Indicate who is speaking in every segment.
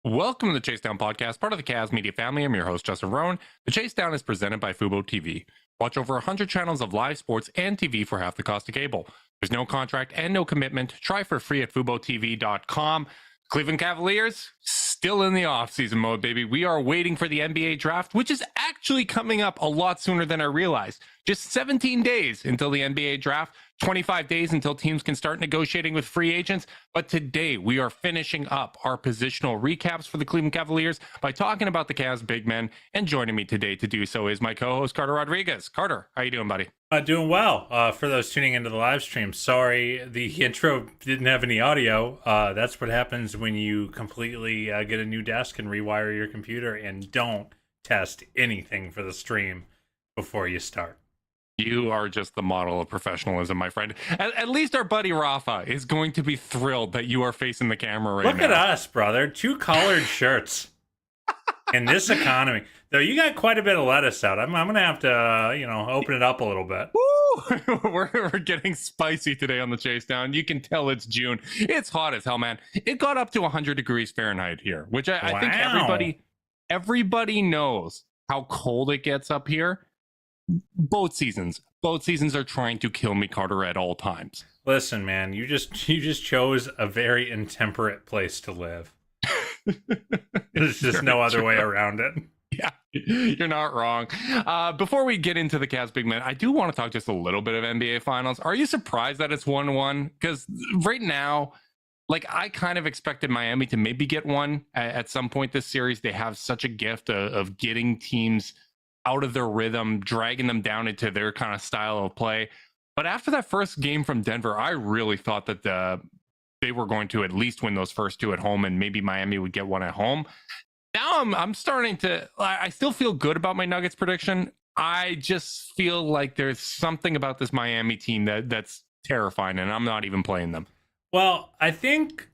Speaker 1: Welcome to the Chase Down Podcast, part of the Cavs Media family. I'm your host, Justin Rowan. The Chase Down is presented by Fubo TV. Watch over 100 channels of live sports and TV for half the cost of cable. There's no contract and no commitment. Try for free at FuboTV.com. Cleveland Cavaliers, still in the offseason mode, baby. We are waiting for the NBA draft, which is actually coming up a lot sooner than I realized. Just 17 days until the NBA draft, 25 days until teams can start negotiating with free agents. But today we are finishing up our positional recaps for the Cleveland Cavaliers by talking about the Cavs big men. And joining me today to do so is my co-host, Carter Rodriguez. Carter, how you doing, buddy?
Speaker 2: Doing well. For those tuning into the live stream, sorry the intro didn't have any audio. That's what happens when you completely get a new desk and rewire your computer and don't test anything for the stream before you start.
Speaker 1: You are just the model of professionalism, my friend. At least our buddy Rafa is going to be thrilled that you are facing the camera right now.
Speaker 2: Look at us, brother. 2 collared shirts in this economy. Though you got quite a bit of lettuce out. I'm going to have to, open it up a little bit.
Speaker 1: Woo! We're getting spicy today on the Chase Down. You can tell it's June. It's hot as hell, man. It got up to 100 degrees Fahrenheit here, which I think everybody knows how cold it gets up here. Both seasons are trying to kill me, Carter, at all times.
Speaker 2: Listen, man, you just chose a very intemperate place to live. There's just no other way around it.
Speaker 1: Yeah, you're not wrong. Before we get into the Cavs big men, I do want to talk just a little bit of NBA Finals. Are you surprised that it's 1-1? Because right now, I kind of expected Miami to maybe get one at some point this series. They have such a gift of getting teams out of their rhythm, dragging them down into their kind of style of play. But after that first game from Denver, I really thought that they were going to at least win those first 2 at home, and maybe Miami would get one at home. Now I'm starting to, I still feel good about my Nuggets prediction. I just feel like there's something about this Miami team that's terrifying, and I'm not even playing them.
Speaker 2: Well, I think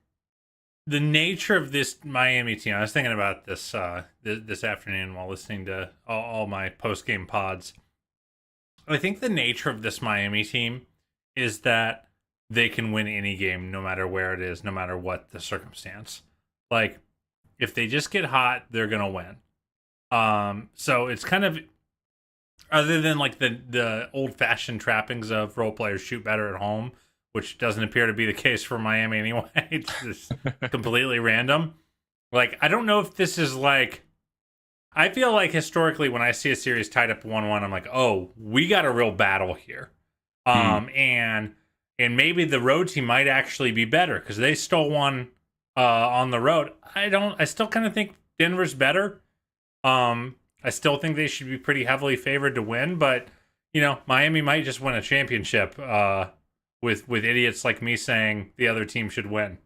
Speaker 2: the nature of this Miami team, I was thinking about this this afternoon while listening to all my post-game pods. I think the nature of this Miami team is that they can win any game no matter where it is, no matter what the circumstance. If they just get hot, they're going to win. So it's kind of, other than the old-fashioned trappings of role players shoot better at home, which doesn't appear to be the case for Miami anyway. It's just completely random. I don't know if this is I feel like historically when I see a series tied up 1-1, I'm like, oh, we got a real battle here. And maybe the road team might actually be better because they stole one on the road. I still kind of think Denver's better. I still think they should be pretty heavily favored to win, but Miami might just win a championship with idiots like me saying the other team should win.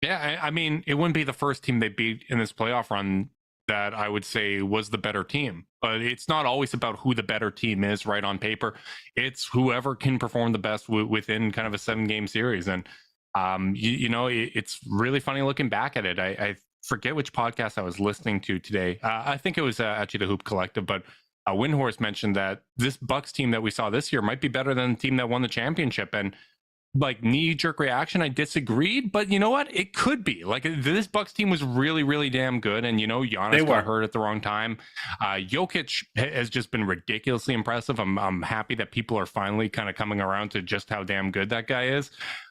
Speaker 1: Yeah, I mean, it wouldn't be the first team they beat in this playoff run that I would say was the better team. But it's not always about who the better team is right on paper. It's whoever can perform the best within kind of a 7-game series. And, it's really funny looking back at it. I forget which podcast I was listening to today. I think it was actually the Hoop Collective, but Windhorst mentioned that this Bucks team that we saw this year might be better than the team that won the championship. And knee-jerk reaction, I disagreed, but you know what? It could be. This Bucks team was really, really damn good, and Giannis got hurt at the wrong time. Jokic has just been ridiculously impressive. I'm happy that people are finally kind of coming around to just how damn good that guy is.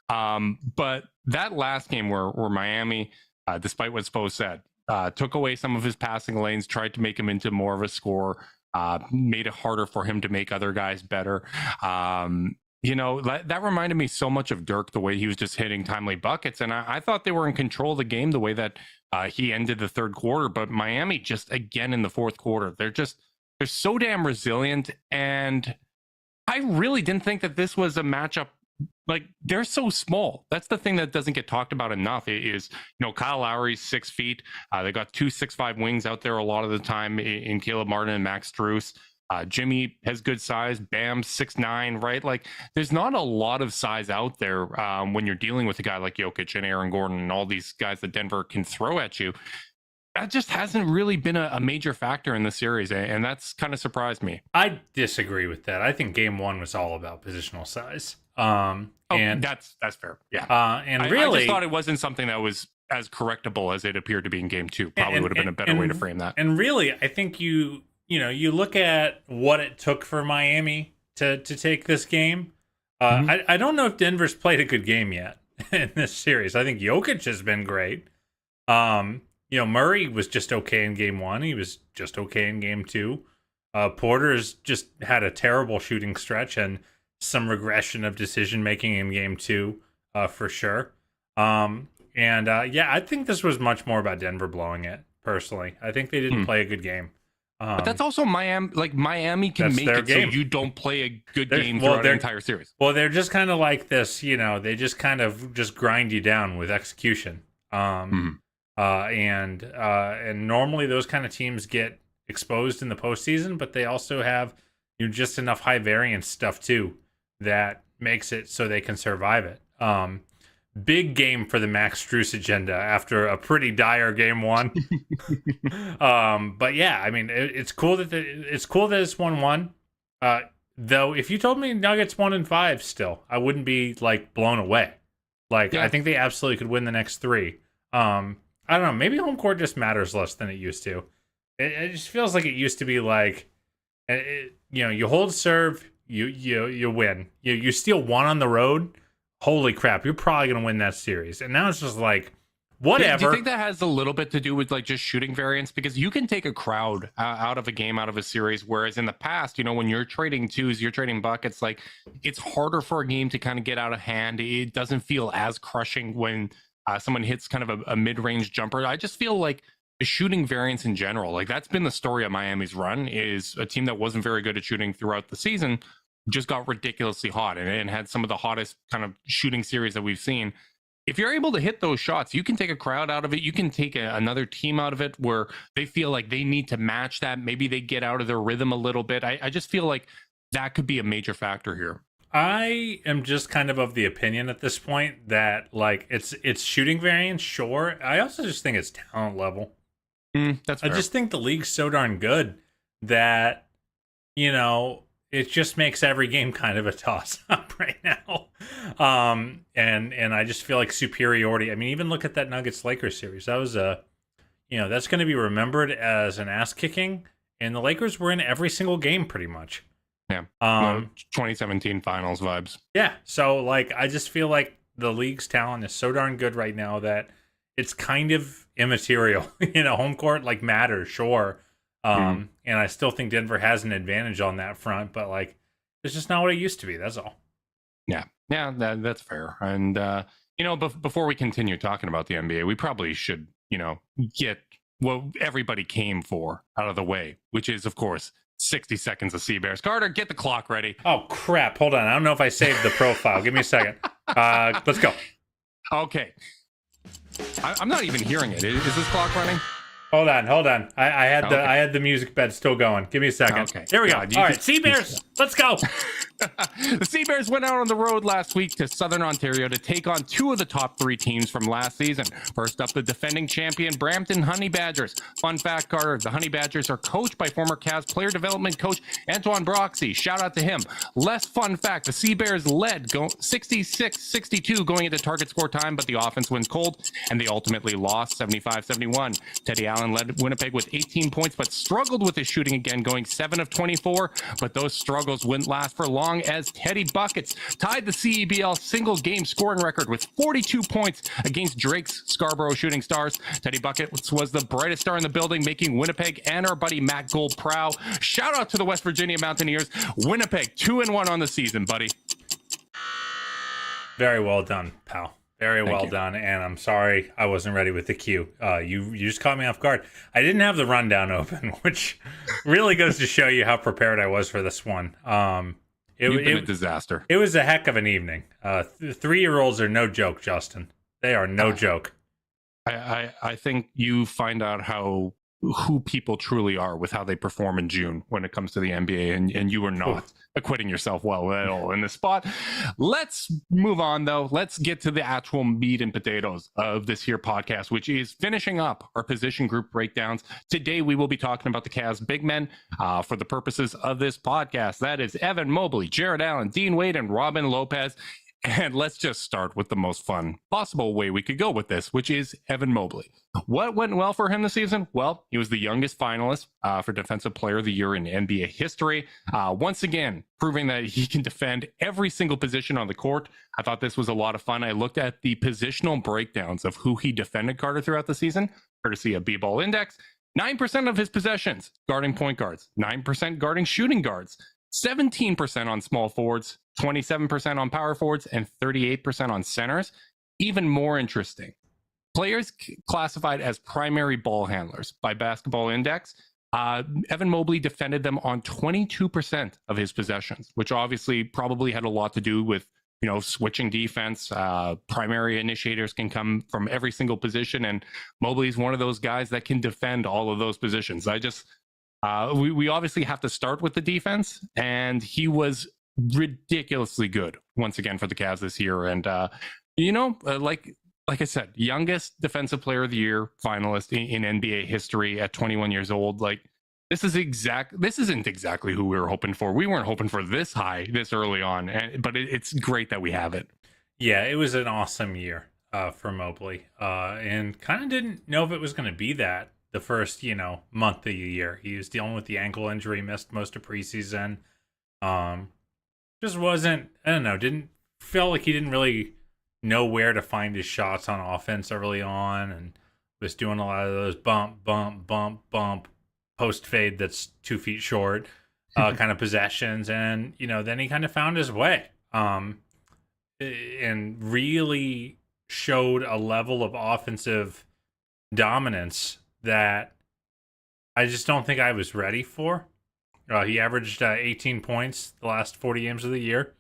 Speaker 1: But that last game where Miami, despite what Spo said, took away some of his passing lanes, tried to make him into more of a scorer, made it harder for him to make other guys better. That reminded me so much of Dirk, the way he was just hitting timely buckets. And I thought they were in control of the game the way that he ended the third quarter. But Miami just, again, in the fourth quarter, they're so damn resilient. And I really didn't think that this was a matchup. They're so small. That's the thing that doesn't get talked about enough is, Kyle Lowry's 6 feet. They got 2 6'5" wings out there a lot of the time in Caleb Martin and Max Strus. Jimmy has good size. Bam, 6'9", right? There's not a lot of size out there when you're dealing with a guy like Jokic and Aaron Gordon and all these guys that Denver can throw at you. That just hasn't really been a major factor in the series, and that's kind of surprised me.
Speaker 2: I disagree with that. I think Game 1 was all about positional size.
Speaker 1: And that's fair. Yeah.
Speaker 2: And really,
Speaker 1: I just thought it wasn't something that was as correctable as it appeared to be in game 2. Probably would have been a better way to frame that.
Speaker 2: And really, I think you look at what it took for Miami to take this game. I don't know if Denver's played a good game yet in this series. I think Jokic has been great. Murray was just okay in game 1. He was just okay in game 2. Porter's just had a terrible shooting stretch and some regression of decision making in game 2, for sure. I think this was much more about Denver blowing it. Personally, I think they didn't play a good game.
Speaker 1: But that's also Miami. Like, Miami can make it
Speaker 2: game.
Speaker 1: so you don't play a good game throughout the entire series.
Speaker 2: Well, they're just kind of like this, they just kind of just grind you down with execution. And normally those kind of teams get exposed in the postseason, but they also have just enough high variance stuff too that makes it so they can survive it. Big game for the Max Strus agenda after a pretty dire game 1. But yeah, I mean, it's cool that it's 1-1. Though, if you told me Nuggets 1-5 still, I wouldn't be like blown away. Like, I think they absolutely could win the next 3. I don't know. Maybe home court just matters less than it used to. It just feels like it used to be like, you hold serve, you win. You steal 1 on the road. Holy crap, you're probably going to win that series. And now it's just like, whatever.
Speaker 1: Do you think that has a little bit to do with like just shooting variance? Because you can take a crowd out of a game, out of a series, whereas in the past, when you're trading twos, you're trading buckets, like, it's harder for a game to kind of get out of hand. It doesn't feel as crushing when someone hits kind of a mid-range jumper. I just feel like the shooting variance in general, like, that's been the story of Miami's run, is a team that wasn't very good at shooting throughout the season just got ridiculously hot and had some of the hottest kind of shooting series that we've seen. If you're able to hit those shots, you can take a crowd out of it. You can take another team out of it where they feel like they need to match that. Maybe they get out of their rhythm a little bit. I just feel like that could be a major factor here.
Speaker 2: I am just kind of the opinion at this point that, like, it's shooting variance, sure. I also just think it's talent level.
Speaker 1: That's fair.
Speaker 2: I just think the league's so darn good that, it just makes every game kind of a toss-up right now. And I just feel like superiority. I mean, even look at that Nuggets-Lakers series. That was that's going to be remembered as an ass-kicking, and the Lakers were in every single game pretty much.
Speaker 1: Yeah. 2017 finals vibes.
Speaker 2: Yeah. So, like, I just feel like the league's talent is so darn good right now that it's kind of immaterial. Home court, like, matters, sure. And I still think Denver has an advantage on that front, but, like, it's just not what it used to be. That's all.
Speaker 1: Yeah, that's fair. And before we continue talking about the NBA, we probably should get what everybody came for out of the way, which is, of course, 60 seconds of Sea Bears. Carter, get the clock ready.
Speaker 2: Oh crap! Hold on, I don't know if I saved the profile. Give me a second. Let's go.
Speaker 1: Okay. I'm not even hearing it. Is this clock running?
Speaker 2: Hold on. I had the music bed still going. Give me a second.
Speaker 1: Okay.
Speaker 2: There we go. All right, Sea Bears, let's go.
Speaker 1: The Sea Bears went out on the road last week to Southern Ontario to take on 2 of the top 3 teams from last season. First up, the defending champion Brampton Honey Badgers. Fun fact, Carter, the Honey Badgers are coached by former Cavs player development coach Antoine Broxy. Shout out to him. Less fun fact, the Sea Bears led 66-62 going into target score time, but the offense went cold, and they ultimately lost 75-71. Teddy Allen led Winnipeg with 18 points, but struggled with his shooting again, going 7 of 24. But those struggles wouldn't last for long, as Teddy Buckets tied the CEBL single game scoring record with 42 points against Drake's Scarborough Shooting Stars. Teddy Buckets was the brightest star in the building, making Winnipeg and our buddy Matt Gold proud. Shout out to the West Virginia Mountaineers. Winnipeg 2-1 on the season, buddy.
Speaker 2: Very well done, pal. Very well done, and I'm sorry I wasn't ready with the cue. You just caught me off guard. I didn't have the rundown open, which really goes to show you how prepared I was for this one.
Speaker 1: You've been a disaster.
Speaker 2: It was a heck of an evening. 3-year-olds are no joke, Justin. They are no joke.
Speaker 1: I think you find out who people truly are with how they perform in June when it comes to the NBA, and you are not acquitting yourself well at all in this spot. Let's move on, though. Let's get to the actual meat and potatoes of this here podcast, which is finishing up our position group breakdowns. Today, we will be talking about the Cavs big men for the purposes of this podcast. That is Evan Mobley, Jarrett Allen, Dean Wade, and Robin Lopez. And let's just start with the most fun possible way we could go with this, which is Evan Mobley. What went well for him this season? Well, he was the youngest finalist for Defensive Player of the Year in NBA history. Once again, proving that he can defend every single position on the court. I thought this was a lot of fun. I looked at the positional breakdowns of who he defended, Carter, throughout the season, courtesy of B-Ball Index. 9% of his possessions guarding point guards, 9% guarding shooting guards, 17% on small forwards, 27% on power forwards, and 38% on centers. Even more interesting, players classified as primary ball handlers by Basketball Index, Evan Mobley defended them on 22% of his possessions, which obviously probably had a lot to do with, switching defense. Primary initiators can come from every single position, and Mobley's one of those guys that can defend all of those positions. We obviously have to start with the defense, and he was ridiculously good once again for the Cavs this year. And like I said, youngest Defensive Player of the Year finalist in NBA history at 21 years old. Like, this isn't exactly who we were hoping for. We weren't hoping for this high this early on, but it's great that we have it.
Speaker 2: Yeah, it was an awesome year for Mobley, and kind of didn't know if it was going to be that the first month of the year. He was dealing with the ankle injury, missed most of preseason. Just wasn't, I don't know, didn't feel like he didn't really know where to find his shots on offense early on, and was doing a lot of those bump, bump, bump, bump, post fade that's 2 feet short kind of possessions. And, then he kind of found his way and really showed a level of offensive dominance that I just don't think I was ready for. He averaged 18 points the last 40 games of the year,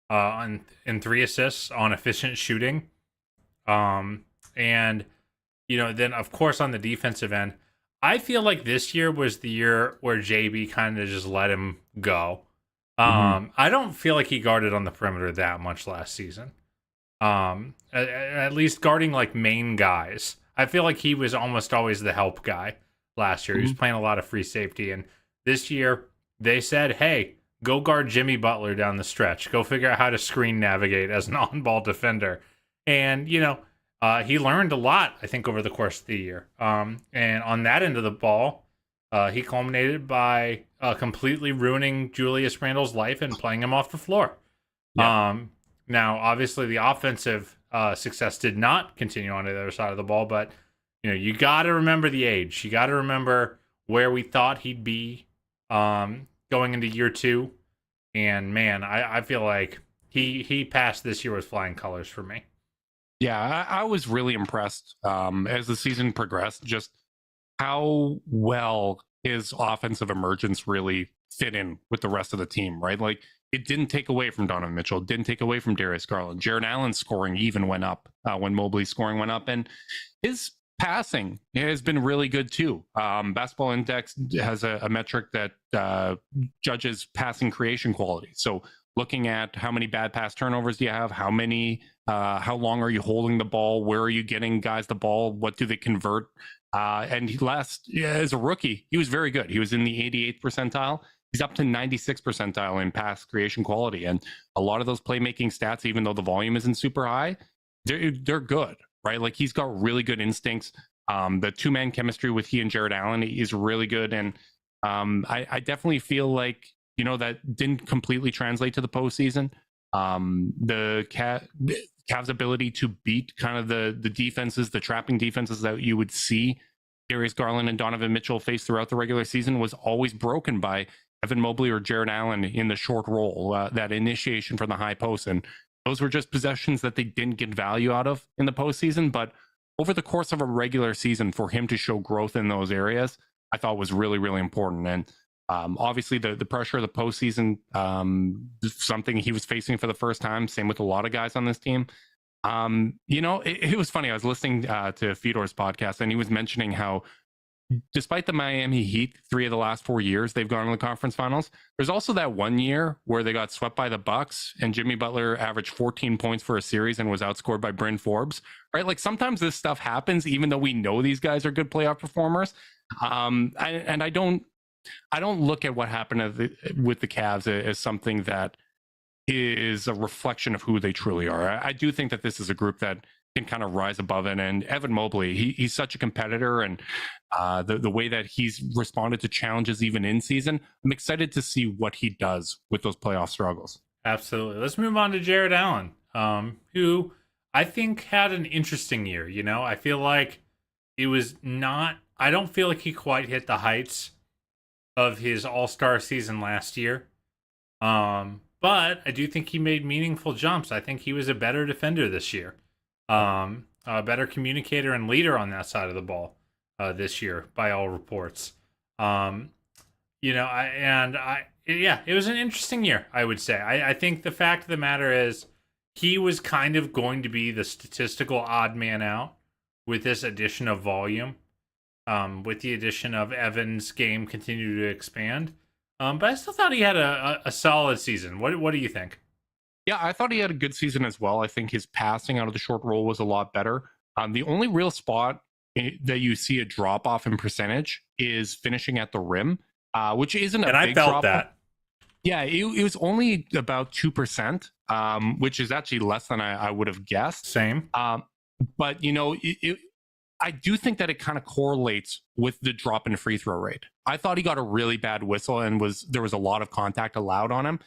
Speaker 2: and 3 assists on efficient shooting. And, then of course on the defensive end, I feel like this year was the year where JB kind of just let him go. I don't feel like he guarded on the perimeter that much last season. At least guarding like main guys. I feel like he was almost always the help guy last year. He was playing a lot of free safety, and this year they said, hey, go guard Jimmy Butler down the stretch. Go figure out how to screen navigate as an on-ball defender. And, he learned a lot, I think, over the course of the year. And on that end of the ball, he culminated by completely ruining Julius Randle's life and playing him off the floor. Yeah. Now, obviously, the offensive success did not continue on the other side of the ball, but, you got to remember the age. You got to remember where we thought he'd be going into year 2. And, man, I feel like he passed this year with flying colors for me.
Speaker 1: Yeah, I was really impressed as the season progressed, just how well his offensive emergence really fit in with the rest of the team, right? Like, it didn't take away from Donovan Mitchell, didn't take away from Darius Garland. Jarrett Allen's scoring even went up when Mobley's scoring went up, and his passing has been really good too. Basketball Index has a metric that judges passing creation quality. So looking at how many bad pass turnovers do you have, how long are you holding the ball, where are you getting guys the ball, what do they convert? And as a rookie, he was very good. He was in the 88th percentile. He's up to 96th percentile in pass creation quality. And a lot of those playmaking stats, even though the volume isn't super high, they're good, right? Like, he's got really good instincts. The 2-man chemistry with he and Jarrett Allen is really good. And I definitely feel like, that didn't completely translate to the postseason. The Cavs' ability to beat kind of the defenses, the trapping defenses that you would see Darius Garland and Donovan Mitchell face throughout the regular season was always broken by Evan Mobley or Jarrett Allen in the short roll, that initiation from the high post. And those were just possessions that they didn't get value out of in the postseason. But over the course of a regular season, for him to show growth in those areas, I thought was really, really important. And obviously the pressure of the postseason, something he was facing for the first time. Same with a lot of guys on this team. It was funny. I was listening to Fedor's podcast, and he was mentioning how, despite the Miami Heat, 3 of the last 4 years they've gone to the conference finals, there's also that one year where they got swept by the Bucks and Jimmy Butler averaged 14 points for a series and was outscored by Bryn Forbes, right? Like, sometimes this stuff happens even though we know these guys are good playoff performers. I don't look at what happened with the Cavs as something that is a reflection of who they truly are. I do think that this is a group that can kind of rise above it. And Evan Mobley, he's such a competitor, and the way that he's responded to challenges even in season, I'm excited to see what he does with those playoff struggles.
Speaker 2: Absolutely. Let's move on to Jarrett Allen, who I think had an interesting year. I feel like it was not, I don't feel like he quite hit the heights of his all-star season last year. But I do think he made meaningful jumps. I think he was a better defender this year. A better communicator and leader on that side of the ball this year, by all reports. It was an interesting year, I would say. I think the fact of the matter is he was kind of going to be the statistical odd man out with this addition of volume, with the addition of Evans' game continue to expand. But I still thought he had a solid season. What do you think?
Speaker 1: Yeah, I thought he had a good season as well. I think his passing out of the short roll was a lot better. The only real spot that you see a drop off in percentage is finishing at the rim, which isn't a big drop. And I felt that. Yeah, it was only about 2%, which is actually less than I would have guessed.
Speaker 2: Same.
Speaker 1: But, I do think that it kind of correlates with the drop in free throw rate. I thought he got a really bad whistle and there was a lot of contact allowed on him.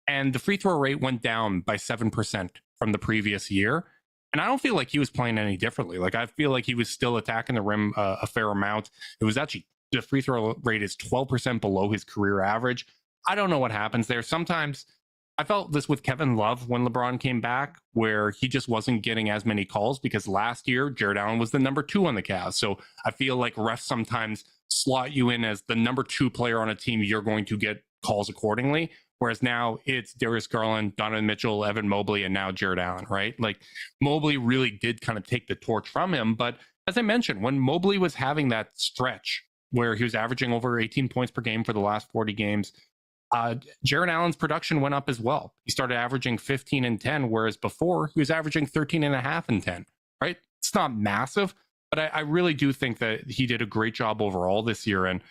Speaker 1: And the free throw rate went down by 7% from the previous year. And I don't feel like he was playing any differently. Like, I feel like he was still attacking the rim a fair amount. It was actually, the free throw rate is 12% below his career average. I don't know what happens there. Sometimes I felt this with Kevin Love when LeBron came back, where he just wasn't getting as many calls because last year Jarrett Allen was the number 2 on the Cavs. So I feel like refs sometimes slot you in as the number 2 player on a team. You're going to get calls accordingly. Whereas now it's Darius Garland, Donovan Mitchell, Evan Mobley, and now Jarrett Allen, right? Like, Mobley really did kind of take the torch from him. But as I mentioned, when Mobley was having that stretch where he was averaging over 18 points per game for the last 40 games, Jarrett Allen's production went up as well. He started averaging 15 and 10, whereas before he was averaging 13 and a half and 10, right? It's not massive, but I really do think that he did a great job overall this year. And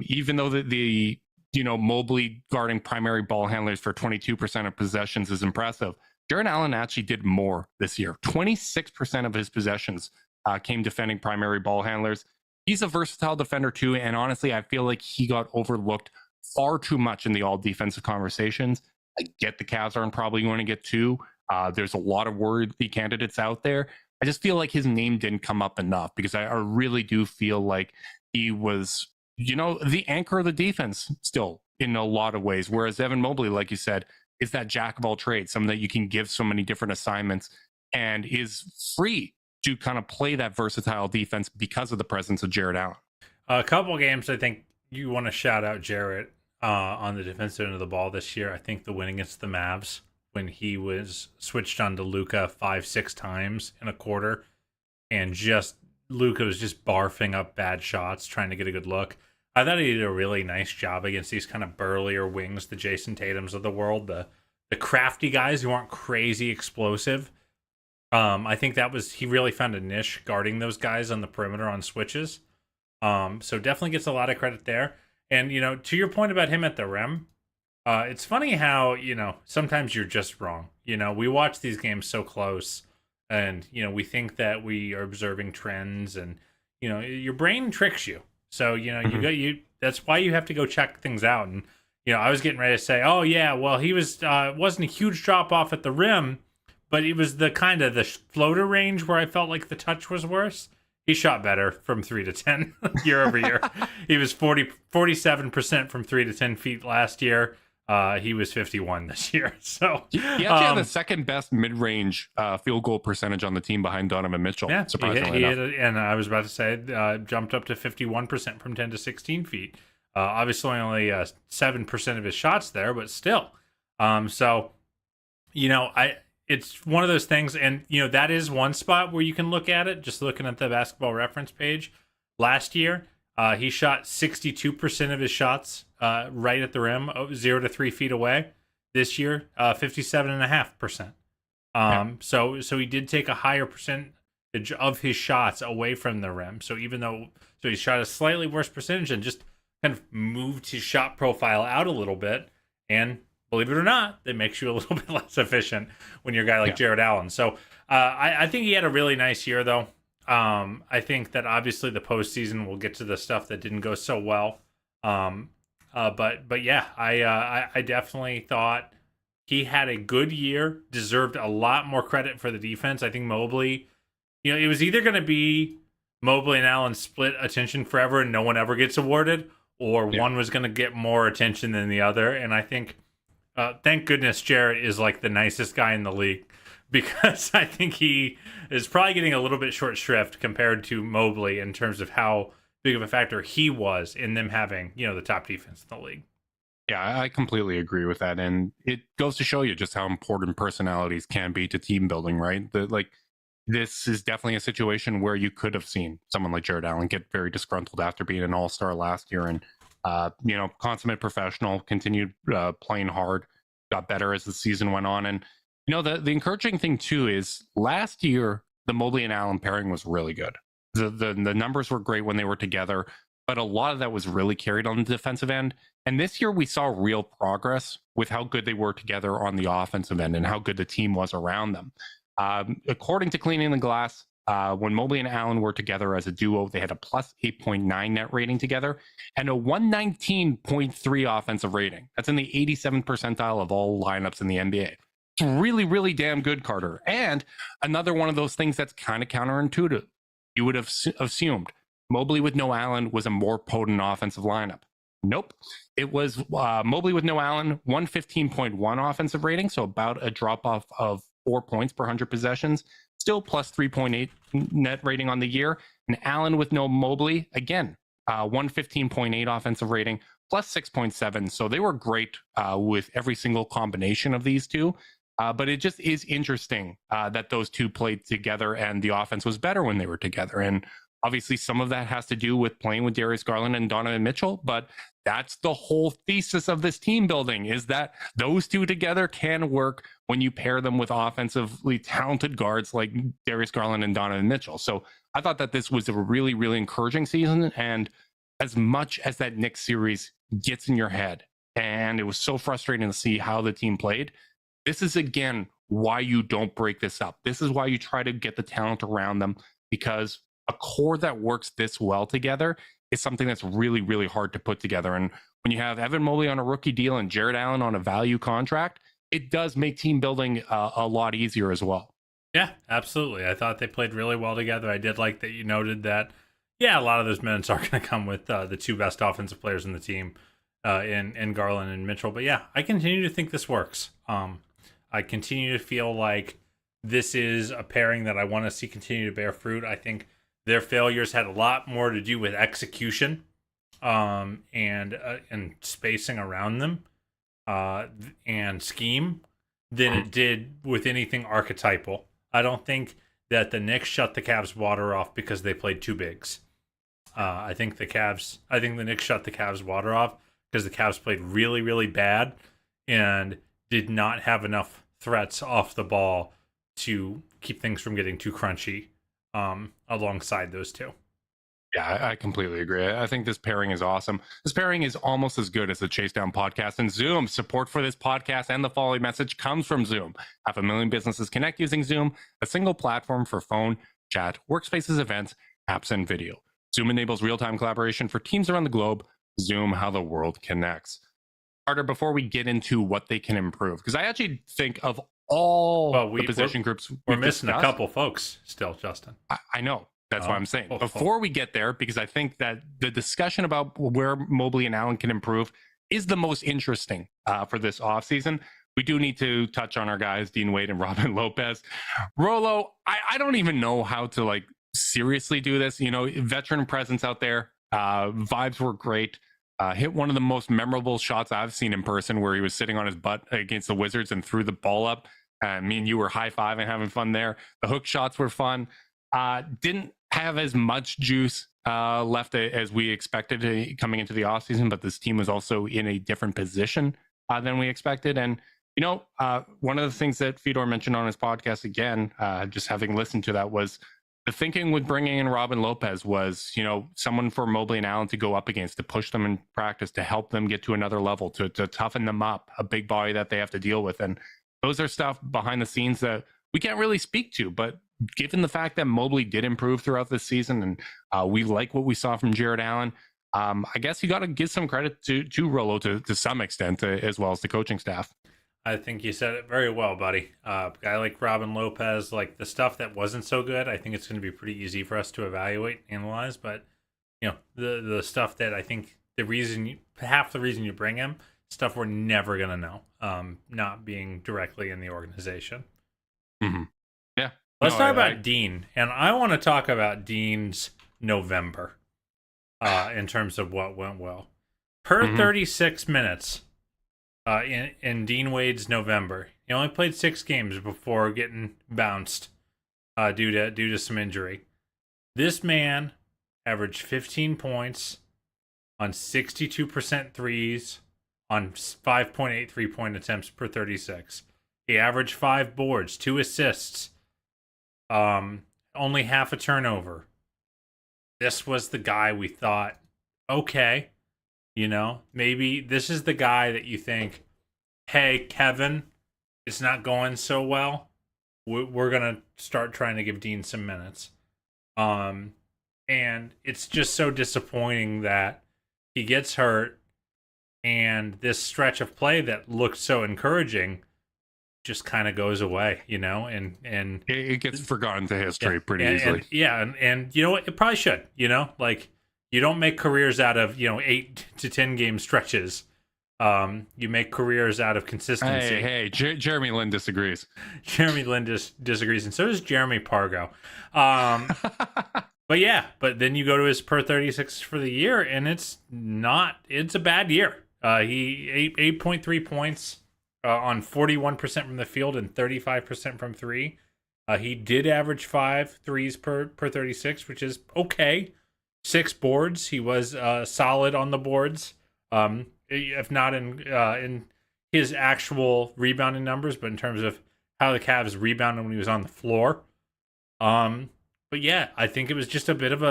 Speaker 1: even though the Mobley guarding primary ball handlers for 22% of possessions is impressive, Jarrett Allen actually did more this year. 26% of his possessions came defending primary ball handlers. He's a versatile defender too, and honestly, I feel like he got overlooked far too much in the all defensive conversations. I get the Cavs aren't probably going to get 2. There's a lot of worthy candidates out there. I just feel like his name didn't come up enough because I really do feel like he was, the anchor of the defense still in a lot of ways. Whereas Evan Mobley, like you said, is that jack of all trades, someone that you can give so many different assignments and is free to kind of play that versatile defense because of the presence of Jarrett Allen.
Speaker 2: A couple games I think you want to shout out Jarrett on the defensive end of the ball this year. I think the win against the Mavs when he was switched on to Luka 5-6 times in a quarter, and just Luka was just barfing up bad shots, trying to get a good look. I thought he did a really nice job against these kind of burlier wings, the Jason Tatums of the world, the crafty guys who aren't crazy explosive. I think he really found a niche guarding those guys on the perimeter on switches. So definitely gets a lot of credit there. And, to your point about him at the rim, it's funny how, sometimes you're just wrong. We watch these games so close and, we think that we are observing trends and, your brain tricks you. So, that's why you have to go check things out. And, I was getting ready to say, oh yeah, well, he wasn't a huge drop off at the rim, but it was the kind of the floater range where I felt like the touch was worse. He shot better from 3 to 10 year over year. He was 47% from 3 to 10 feet last year. He was 51 this year. So
Speaker 1: he actually had the second best mid-range field goal percentage on the team behind Donovan Mitchell.
Speaker 2: Yeah,
Speaker 1: surprisingly enough.
Speaker 2: And I was about to say, jumped up to 51% from 10 to 16 feet. Obviously, only 7% of his shots there, but still. It's one of those things, and that is one spot where you can look at it. Just looking at the Basketball Reference page, last year he shot 62% of his shots right at the rim, 0 to 3 feet away. This year, 57.5%. So he did take a higher percentage of his shots away from the rim. So he shot a slightly worse percentage and just kind of moved his shot profile out a little bit, and believe it or not, that makes you a little bit less efficient when you're a guy like
Speaker 1: Yeah.
Speaker 2: Jarrett Allen. So I think he had a really nice year, though. I think that obviously the postseason, we'll get to the stuff that didn't go so well. But yeah, I definitely thought he had a good year, deserved a lot more credit for the defense. I think Mobley, it was either going to be Mobley and Allen split attention forever and no one ever gets awarded, or one was going to get more attention than the other. And I think, thank goodness, Jarrett is like the nicest guy in the league, because I think he is probably getting a little bit short shrift compared to Mobley in terms of how big of a factor he was in them having, the top defense in the league.
Speaker 1: Yeah, I completely agree with that. And it goes to show you just how important personalities can be to team building, right? This is definitely a situation where you could have seen someone like Jarrett Allen get very disgruntled after being an all-star last year. And, consummate professional, continued playing hard, got better as the season went on. And, the encouraging thing, too, is last year, the Mobley and Allen pairing was really good. The numbers were great when they were together, but a lot of that was really carried on the defensive end. And this year we saw real progress with how good they were together on the offensive end and how good the team was around them. According to Cleaning the Glass, when Mobley and Allen were together as a duo, they had a plus 8.9 net rating together and a 119.3 offensive rating. That's in the 87th percentile of all lineups in the NBA. It's really, really damn good, Carter. And another one of those things that's kind of counterintuitive. You would have assumed Mobley with no Allen was a more potent offensive lineup. Nope. It was Mobley with no Allen, 115.1 offensive rating, so about a drop-off of 4 points per 100 possessions, still plus 3.8 net rating on the year. And Allen with no Mobley, again, 115.8 offensive rating, plus 6.7. So they were great with every single combination of these two. But it just is interesting that those two played together and the offense was better when they were together. And obviously some of that has to do with playing with Darius Garland and Donovan Mitchell, but that's the whole thesis of this team building, is that those two together can work when you pair them with offensively talented guards like Darius Garland and Donovan Mitchell. So I thought that this was a really, really encouraging season. And as much as that Knicks series gets in your head, and it was so frustrating to see how the team played, this is, again, why you don't break this up. This is why you try to get the talent around them, because a core that works this well together is something that's really, really hard to put together. And when you have Evan Mobley on a rookie deal and Jarrett Allen on a value contract, it does make team building a lot easier as well.
Speaker 2: Yeah, absolutely. I thought they played really well together. I did like that you noted that, a lot of those minutes are going to come with the two best offensive players in the team, in Garland and Mitchell. But yeah, I continue to think this works. I continue to feel like this is a pairing that I want to see continue to bear fruit. I think their failures had a lot more to do with execution, and spacing around them, and scheme, than it did with anything archetypal. I don't think that the Knicks shut the Cavs' water off because they played two bigs. I think the Knicks shut the Cavs' water off because the Cavs played really, really bad and did not have enough threats off the ball to keep things from getting too crunchy, alongside those two.
Speaker 1: Yeah, I completely agree. I think this pairing is awesome. This pairing is almost as good as the Chase Down podcast and Zoom. Support for this podcast and the following message comes from Zoom. 500,000 businesses connect using Zoom, a single platform for phone, chat, workspaces, events, apps, and video. Zoom enables real-time collaboration for teams around the globe. Zoom, how the world connects. Carter, before we get into what they can improve, because I actually think of all the position groups
Speaker 2: we're missing discussed, a couple folks still, Justin.
Speaker 1: I know. That's what I'm saying. Before we get there, because I think that the discussion about where Mobley and Allen can improve is the most interesting for this offseason. We do need to touch on our guys, Dean Wade and Robin Lopez. Rolo, I don't even know how to seriously do this. Veteran presence out there. Vibes were great. Hit one of the most memorable shots I've seen in person, where he was sitting on his butt against the Wizards and threw the ball up. Me and you were high-fiving, having fun there. The hook shots were fun. Didn't have as much juice left as we expected coming into the offseason, but this team was also in a different position than we expected. And, one of the things that Fedor mentioned on his podcast, again, just having listened to that, was The thinking with bringing in Robin Lopez was, someone for Mobley and Allen to go up against, to push them in practice, to help them get to another level, to toughen them up, a big body that they have to deal with. And those are stuff behind the scenes that we can't really speak to. But given the fact that Mobley did improve throughout this season, and we like what we saw from Jarrett Allen, I guess you got to give some credit to Rolo to some extent, as well as the coaching staff.
Speaker 2: I think you said it very well, buddy. Guy like Robin Lopez, like the stuff that wasn't so good, I think it's going to be pretty easy for us to evaluate, analyze. But the stuff that I think half the reason you bring him, stuff we're never going to know, not being directly in the organization.
Speaker 1: Mm-hmm. Yeah.
Speaker 2: Let's talk about Dean, and I want to talk about Dean's November, in terms of what went well. Per 36 minutes. In Dean Wade's November, he only played 6 games before getting bounced due to some injury. This man averaged 15 points on 62% threes on 5.8 3-point attempts per 36. He averaged 5 boards, 2 assists, only half a turnover. This was the guy we thought, okay, maybe this is the guy that you think, hey, Kevin, it's not going so well. We're going to start trying to give Dean some minutes. And it's just so disappointing that he gets hurt and this stretch of play that looked so encouraging just kind of goes away, and
Speaker 1: it gets forgotten to history pretty easily.
Speaker 2: And you know what? It probably should, like, you don't make careers out of, 8 to 10 game stretches. You make careers out of consistency.
Speaker 1: Hey, Jeremy Lin disagrees.
Speaker 2: Jeremy Lin disagrees, and so does Jeremy Pargo. But then you go to his per 36 for the year, and it's a bad year. He 8.3 points on 41% from the field and 35% from 3. He did average 5 threes per 36, which is okay. 6 boards. He was solid on the boards, if not in his actual rebounding numbers, but in terms of how the Cavs rebounded when he was on the floor. But yeah, I think it was just a bit of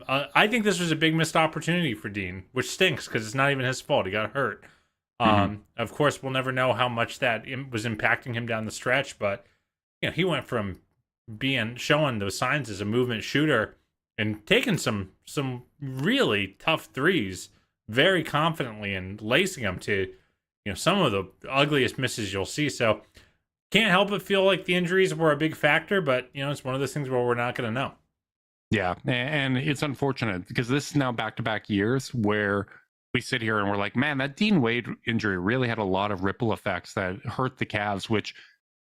Speaker 2: I think this was a big missed opportunity for Dean, which stinks because it's not even his fault. He got hurt. Of course, we'll never know how much that was impacting him down the stretch, but he went from showing those signs as a movement shooter and taking some really tough threes very confidently and lacing them to some of the ugliest misses you'll see. So can't help but feel like the injuries were a big factor, but it's one of those things where we're not going to know.
Speaker 1: Yeah, and it's unfortunate because this is now back-to-back years where we sit here and we're like, man, that Dean Wade injury really had a lot of ripple effects that hurt the Cavs, which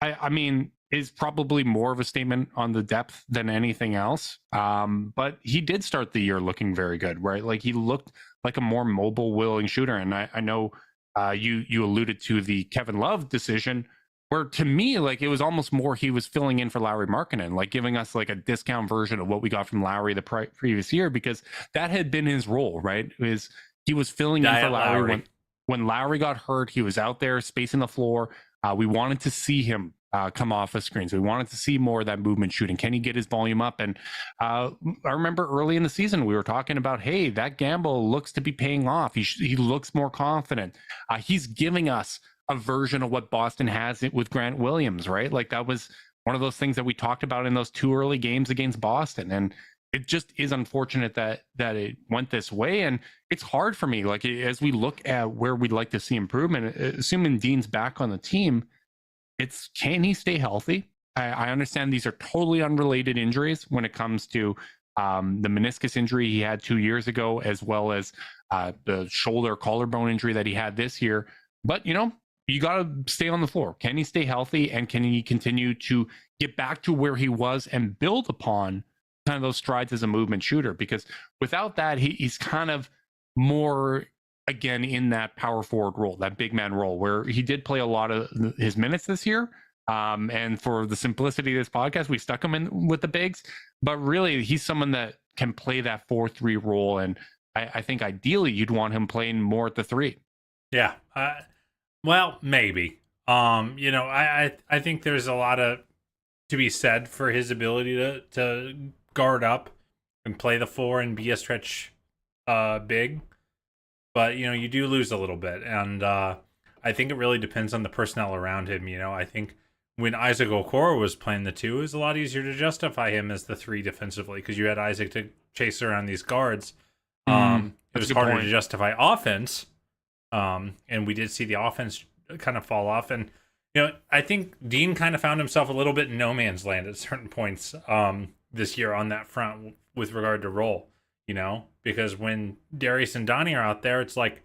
Speaker 1: I mean is probably more of a statement on the depth than anything else. But he did start the year looking very good, right? Like he looked like a more mobile, willing shooter. And I know you alluded to the Kevin Love decision, where to me, like it was almost more he was filling in for Lauri Markkanen, like giving us like a discount version of what we got from Lauri the previous year, because that had been his role, right? He was filling in for Lauri. When Lauri got hurt, he was out there spacing the floor. We wanted to see him come off the screens. We wanted to see more of that movement shooting. Can he get his volume up? And I remember early in the season, we were talking about, hey, that gamble looks to be paying off. He looks more confident. He's giving us a version of what Boston has with Grant Williams, right? Like that was one of those things that we talked about in those 2 early games against Boston. And it just is unfortunate that it went this way. And it's hard for me, like as we look at where we'd like to see improvement, assuming Dean's back on the team, can he stay healthy? I understand these are totally unrelated injuries when it comes to the meniscus injury he had 2 years ago, as well as the shoulder collarbone injury that he had this year. But, you got to stay on the floor. Can he stay healthy, and can he continue to get back to where he was and build upon kind of those strides as a movement shooter? Because without that, he's kind of more, again, in that power forward role, that big man role, where he did play a lot of his minutes this year. And for the simplicity of this podcast, we stuck him in with the bigs. But really, he's someone that can play that 4-3 role. And I think ideally you'd want him playing more at the 3.
Speaker 2: Yeah. Well, maybe. I think there's a lot to be said for his ability to guard up and play the 4 and be a stretch big. But, you do lose a little bit. And I think it really depends on the personnel around him. I think when Isaac Okoro was playing the 2, it was a lot easier to justify him as the 3 defensively because you had Isaac to chase around these guards. It was harder to justify offense. And we did see the offense kind of fall off. And, I think Dean kind of found himself a little bit in no man's land at certain points this year on that front with regard to role, because when Darius and Donnie are out there, it's like,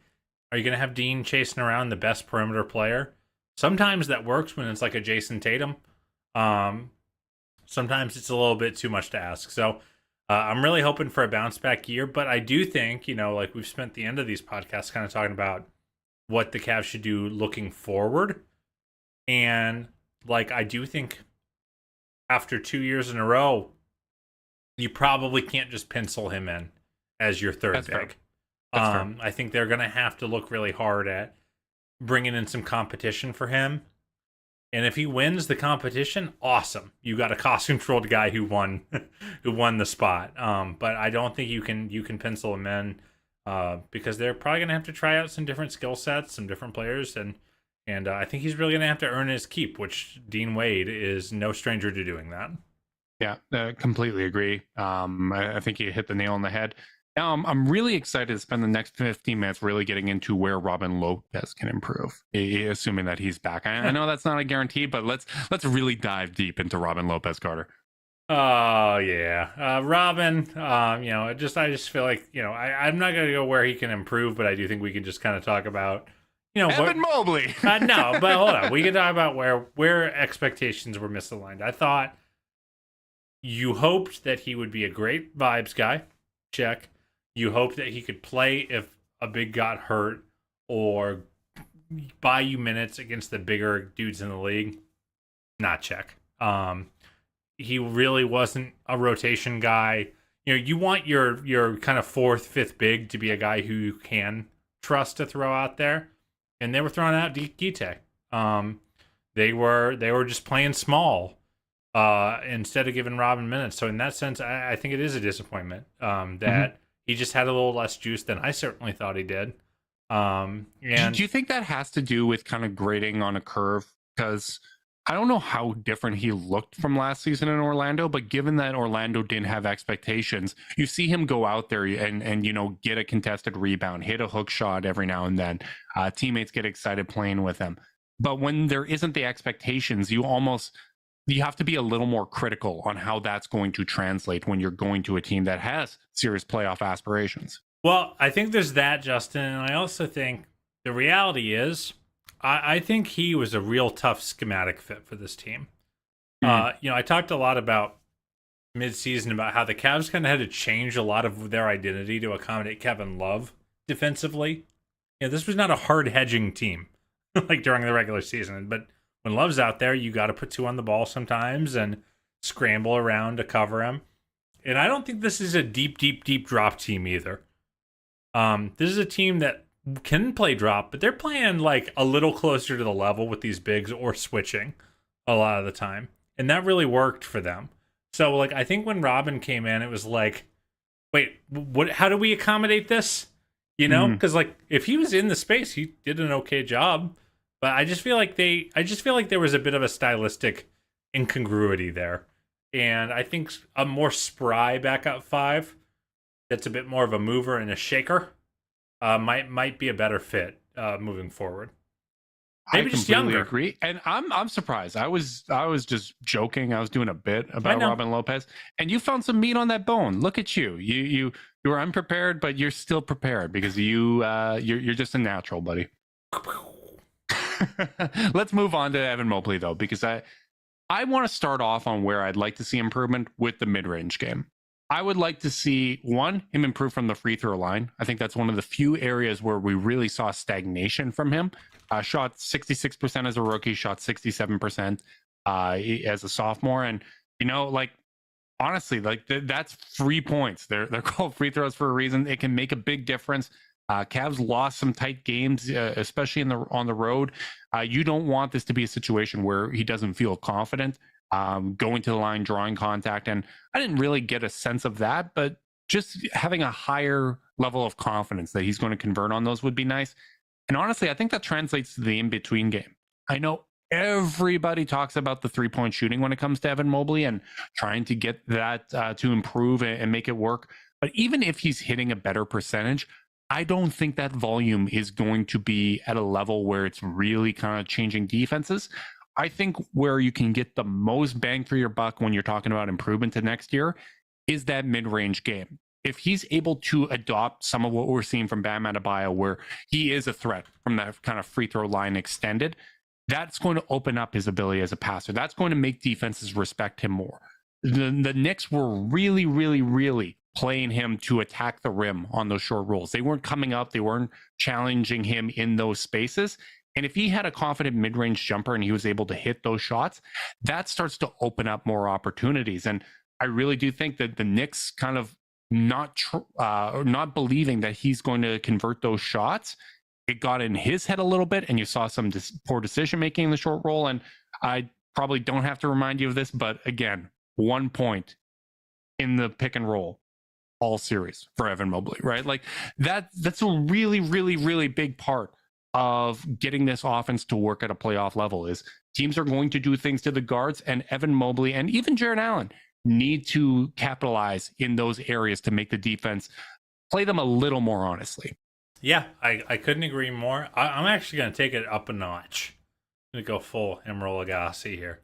Speaker 2: are you going to have Dean chasing around the best perimeter player? Sometimes that works when it's like a Jason Tatum. Sometimes it's a little bit too much to ask. So I'm really hoping for a bounce back year, but I do think, like we've spent the end of these podcasts kind of talking about what the Cavs should do looking forward. And like, I do think after 2 years in a row, you probably can't just pencil him in as your third pick. I think they're going to have to look really hard at bringing in some competition for him. And if he wins the competition, awesome. You got a cost-controlled guy who won the spot. But I don't think you can pencil him in because they're probably going to have to try out some different skill sets, some different players, and I think he's really going to have to earn his keep, which Dean Wade is no stranger to doing that.
Speaker 1: Yeah, completely agree. I think you hit the nail on the head. I'm really excited to spend the next 15 minutes really getting into where Robin Lopez can improve, assuming that he's back. I know that's not a guarantee, but let's really dive deep into Robin Lopez, Carter.
Speaker 2: Oh yeah, Robin. I just feel like I'm not gonna go where he can improve, but I do think we can just kind of talk about
Speaker 1: Evan Mobley.
Speaker 2: No, but hold on, we can talk about where expectations were misaligned. I thought you hoped that he would be a great vibes guy. Check. You hoped that he could play if a big got hurt or buy you minutes against the bigger dudes in the league. Not check. He really wasn't a rotation guy. You want your kind of 4th, 5th big to be a guy who you can trust to throw out there. And they were throwing out Gite. They were just playing small instead of giving Robin minutes. So in that sense, I think it is a disappointment that he just had a little less juice than I certainly thought he did. And
Speaker 1: do you think that has to do with kind of grading on a curve? Because I don't know how different he looked from last season in Orlando, but given that Orlando didn't have expectations, you see him go out there and get a contested rebound, hit a hook shot every now and then. Teammates get excited playing with him. But when there isn't the expectations, you have to be a little more critical on how that's going to translate when you're going to a team that has serious playoff aspirations.
Speaker 2: Well, I think there's that, Justin. And I also think the reality is I think he was a real tough schematic fit for this team. I talked a lot about midseason about how the Cavs kind of had to change a lot of their identity to accommodate Kevin Love defensively. This was not a hard hedging team like during the regular season, but when Love's out there, you got to put 2 on the ball sometimes and scramble around to cover him. And I don't think this is a deep drop team either. This is a team that can play drop, but they're playing like a little closer to the level with these bigs or switching a lot of the time. And that really worked for them. So like, I think when Robin came in, it was like, wait, how do we accommodate this? Because like if he was in the space, he did an okay job. But I just feel like there was a bit of a stylistic incongruity there. And I think a more spry backup 5 that's a bit more of a mover and a shaker might be a better fit moving forward. Maybe just younger.
Speaker 1: Agree. And I'm surprised. I was just joking. I was doing a bit about Robin Lopez, and you found some meat on that bone. Look at you. You were unprepared, but you're still prepared because you're just a natural, buddy. Let's move on to Evan Mobley though, because I want to start off on where I'd like to see improvement with the mid-range game. I would like to see him improve from the free throw line. I think that's one of the few areas where we really saw stagnation from him. Shot 66% as a rookie, shot 67% as a sophomore. And, honestly, that's 3 points. They're called free throws for a reason. It can make a big difference. Cavs lost some tight games, especially on the road. You don't want this to be a situation where he doesn't feel confident. going to the line, drawing contact. And I didn't really get a sense of that, but just having a higher level of confidence that he's going to convert on those would be nice. And honestly, I think that translates to the in-between game. I know everybody talks about the three-point shooting when it comes to Evan Mobley and trying to get that to improve and make it work. But even if he's hitting a better percentage, I don't think that volume is going to be at a level where it's really kind of changing defenses. I think where you can get the most bang for your buck when you're talking about improvement to next year is that mid-range game. If he's able to adopt some of what we're seeing from Bam Adebayo, where he is a threat from that kind of free throw line extended, that's going to open up his ability as a passer. That's going to make defenses respect him more. The Knicks were really, really, really playing him to attack the rim on those short rolls. They weren't coming up. They weren't challenging him in those spaces. And if he had a confident mid-range jumper and he was able to hit those shots, that starts to open up more opportunities. And I really do think that the Knicks kind of not believing that he's going to convert those shots, it got in his head a little bit, and you saw some poor decision making in the short roll. And I probably don't have to remind you of this, but again, 1 point in the pick and roll all series for Evan Mobley, right? Like that's a really, really, really big part of getting this offense to work at a playoff level. Is teams are going to do things to the guards, and Evan Mobley and even Jarrett Allen need to capitalize in those areas to make the defense play them a little more honestly.
Speaker 2: Yeah, I couldn't agree more. I'm actually going to take it up a notch. I'm going to go full Emeril Lagasse here.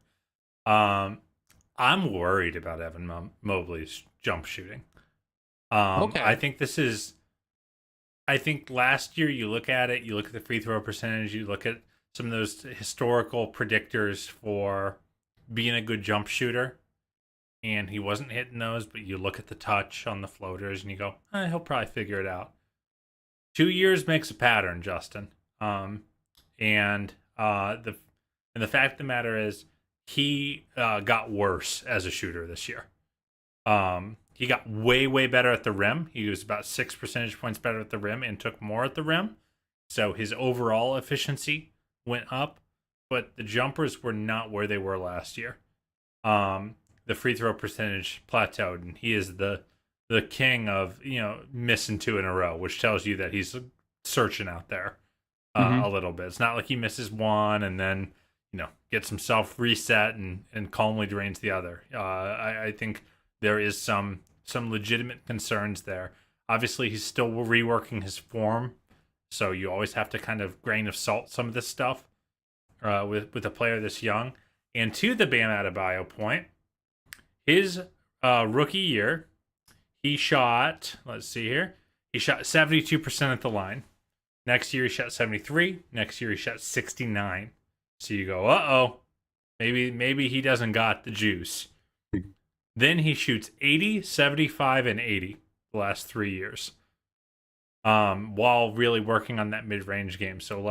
Speaker 2: I'm worried about Evan Mobley's jump shooting.
Speaker 1: Okay.
Speaker 2: I think last year you look at it, you look at the free throw percentage, you look at some of those historical predictors for being a good jump shooter, and he wasn't hitting those, but you look at the touch on the floaters and you go, he'll probably figure it out. 2 years makes a pattern, Justin. And the fact of the matter is he got worse as a shooter this year. He got way, way better at the rim. He was about 6 percentage points better at the rim and took more at the rim. So his overall efficiency went up, but the jumpers were not where they were last year. The free throw percentage plateaued, and he is the king of, missing 2 in a row, which tells you that he's searching out there a little bit. It's not like he misses 1 and then, gets himself reset and calmly drains the other. I think there is some legitimate concerns there. Obviously, he's still reworking his form, so you always have to kind of grain of salt some of this stuff with a player this young. And to the Bam Adebayo point, his rookie year, he shot, let's see here, he shot 72% at the line. Next year, he shot 73. Next year, he shot 69. So you go, maybe he doesn't got the juice. Then he shoots 80, 75, and 80 the last 3 years, while really working on that mid-range game. So,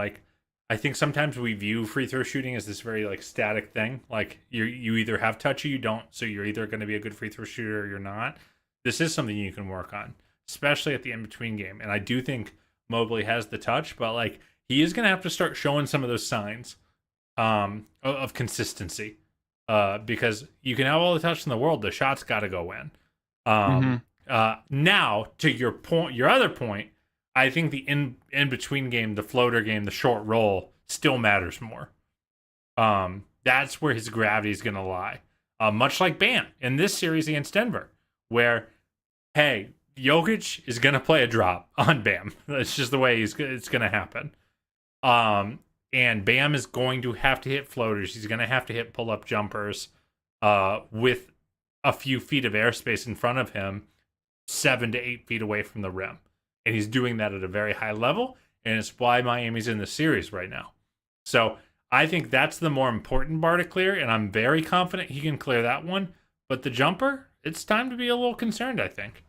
Speaker 2: I think sometimes we view free throw shooting as this very, static thing. Like, you either have touch or you don't, so you're either going to be a good free throw shooter or you're not. This is something you can work on, especially at the in-between game. And I do think Mobley has the touch, but, he is going to have to start showing some of those signs of consistency. Because you can have all the touch in the world, the shot's got to go in. Now, to your other point, I think the in-between game, the floater game, the short roll still matters more. That's where his gravity is going to lie. Much like Bam in this series against Denver, where, hey, Jokic is going to play a drop on Bam. That's just the way it's going to happen. And Bam is going to have to hit floaters. He's going to have to hit pull-up jumpers with a few feet of airspace in front of him, 7 to 8 feet away from the rim. And he's doing that at a very high level, and it's why Miami's in the series right now. So I think that's the more important bar to clear, and I'm very confident he can clear that one. But the jumper, it's time to be a little concerned, I think.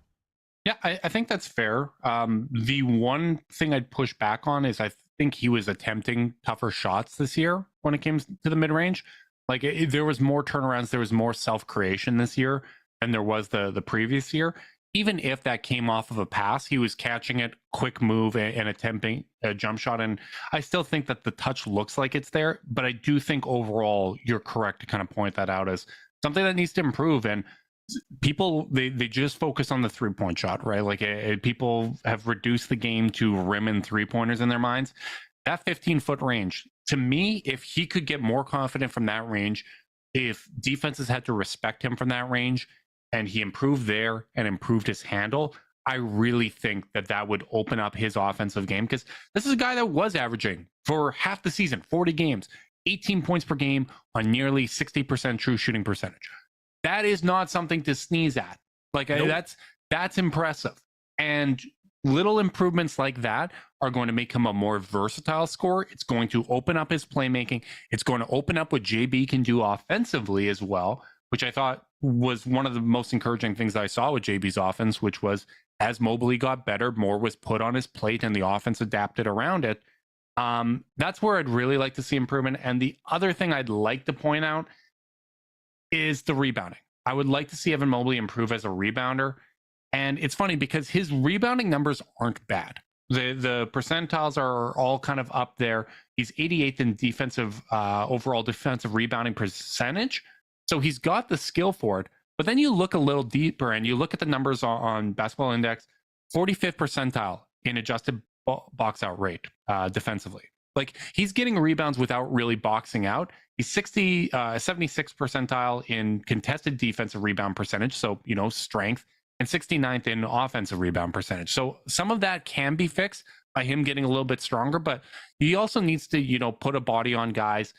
Speaker 1: Yeah, I think that's fair. The one thing I'd push back on is I think he was attempting tougher shots this year when it came to the mid-range. There was more turnarounds, there was more self-creation this year than there was the previous year. even if that came off of a pass, he was catching it, quick move, and attempting a jump shot. And I still think that the touch looks like it's there, but I do think overall you're correct to kind of point that out as something that needs to improve. And people, they just focus on the 3-point shot, right? Like people have reduced the game to rim and 3-pointers in their minds. That 15-foot range, to me, if he could get more confident from that range, if defenses had to respect him from that range, and he improved there and improved his handle, I really think that that would open up his offensive game, because this is a guy that was averaging for half the season, 40 games, 18 points per game on nearly 60% true shooting percentage. That is not something to sneeze at. Like nope. That's impressive. And little improvements like that are going to make him a more versatile scorer. It's going to open up his playmaking. It's going to open up what JB can do offensively as well, which I thought was one of the most encouraging things I saw with JB's offense, which was as Mobley got better, more was put on his plate and the offense adapted around it. That's where I'd really like to see improvement. And the other thing I'd like to point out is the rebounding. I would like to see Evan Mobley improve as a rebounder. And it's funny because his rebounding numbers aren't bad. The percentiles are all kind of up there. He's 88th in defensive, overall defensive rebounding percentage. So he's got the skill for it. But then you look a little deeper and you look at the numbers on Basketball Index, 45th percentile in adjusted box out rate defensively. Like he's getting rebounds without really boxing out. He's 76th percentile in contested defensive rebound percentage. So, strength, and 69th in offensive rebound percentage. So some of that can be fixed by him getting a little bit stronger, but he also needs to, put a body on guys,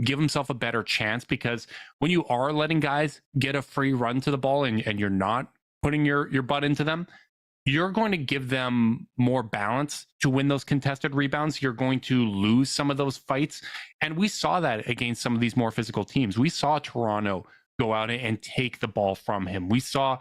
Speaker 1: give himself a better chance, because when you are letting guys get a free run to the ball and you're not putting your butt into them, you're going to give them more balance to win those contested rebounds. You're going to lose some of those fights. And we saw that against some of these more physical teams. We saw Toronto go out and take the ball from him. We saw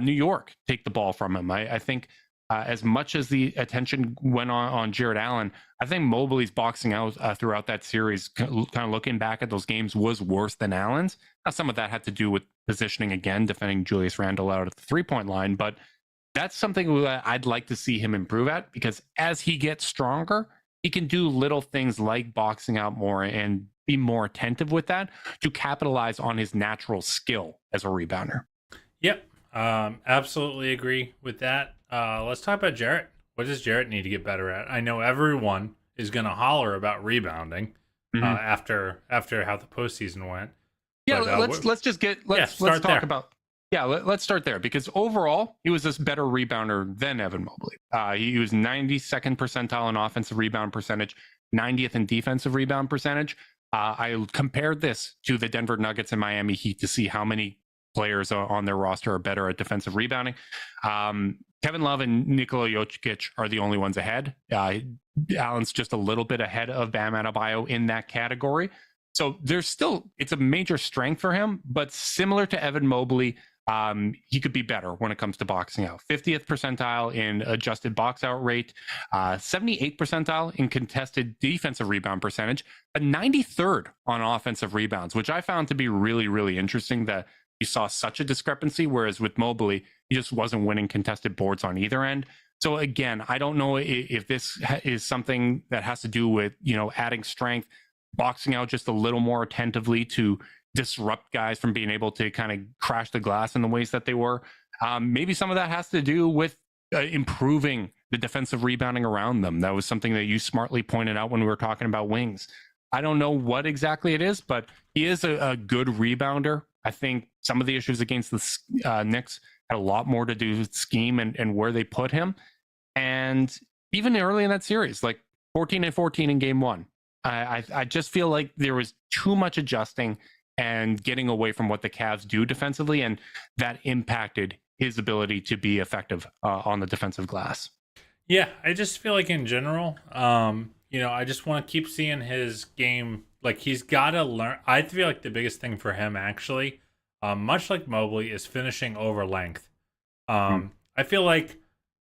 Speaker 1: New York take the ball from him. I think as much as the attention went on Jarrett Allen, I think Mobley's boxing out throughout that series, kind of looking back at those games, was worse than Allen's. Now, some of that had to do with positioning, again, defending Julius Randle out at the 3-point line, but that's something that I'd like to see him improve at, because as he gets stronger, he can do little things like boxing out more and be more attentive with that to capitalize on his natural skill as a rebounder.
Speaker 2: Yep. Absolutely agree with that. Let's talk about Jarrett. What does Jarrett need to get better at? I know everyone is going to holler about rebounding after how the postseason went.
Speaker 1: Yeah, but, let's talk about. Yeah, let's start there, because overall he was this better rebounder than Evan Mobley. He was 92nd percentile in offensive rebound percentage, 90th in defensive rebound percentage. I compared this to the Denver Nuggets and Miami Heat to see how many players on their roster are better at defensive rebounding. Kevin Love and Nikola Jokic are the only ones ahead. Allen's just a little bit ahead of Bam Adebayo in that category. So it's a major strength for him, but similar to Evan Mobley, he could be better when it comes to boxing out. 50th percentile in adjusted box out rate, 78th percentile in contested defensive rebound percentage, but 93rd on offensive rebounds, which I found to be really, really interesting, that you saw such a discrepancy, whereas with Mobley, he just wasn't winning contested boards on either end. So again, I don't know if this is something that has to do with, adding strength, boxing out just a little more attentively to disrupt guys from being able to kind of crash the glass in the ways that they were. Maybe some of that has to do with improving the defensive rebounding around them. That was something that you smartly pointed out when we were talking about wings. I don't know what exactly it is, but he is a good rebounder. I think some of the issues against the Knicks had a lot more to do with scheme and where they put him. And even early in that series, like 14-14 in game one, I just feel like there was too much adjusting and getting away from what the Cavs do defensively, and that impacted his ability to be effective on the defensive glass.
Speaker 2: Yeah, I just feel like in general, I just want to keep seeing his game. Like, he's got to learn. I feel like the biggest thing for him, actually, much like Mobley, is finishing over length. I feel like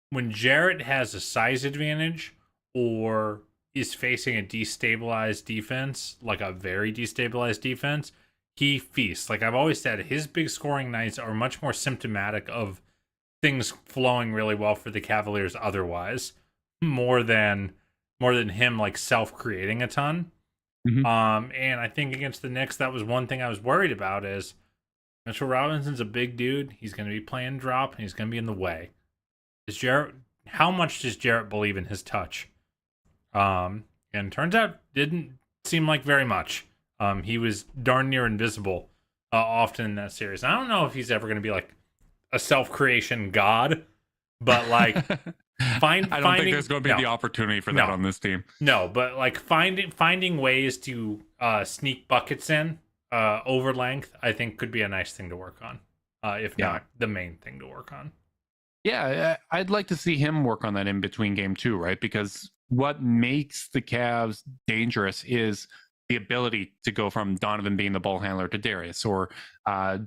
Speaker 2: when Jarrett has a size advantage or is facing a destabilized defense, like a very destabilized defense, he feasts. Like I've always said, his big scoring nights are much more symptomatic of things flowing really well for the Cavaliers otherwise, more than him like self-creating a ton.
Speaker 1: Mhm.
Speaker 2: And I think against the Knicks, that was one thing I was worried about is Mitchell Robinson's a big dude. He's going to be playing drop, and he's going to be in the way. How much does Jarrett believe in his touch? And turns out didn't seem like very much. He was darn near invisible often in that series. I don't know if he's ever going to be like a self-creation god, but like
Speaker 1: I don't think there's going to be the opportunity for that on this team.
Speaker 2: No, but like finding ways to sneak buckets in over length, I think could be a nice thing to work on, if not the main thing to work on.
Speaker 1: Yeah, I'd like to see him work on that in between game too, right? Because what makes the Cavs dangerous is the ability to go from Donovan being the ball handler to Darius, or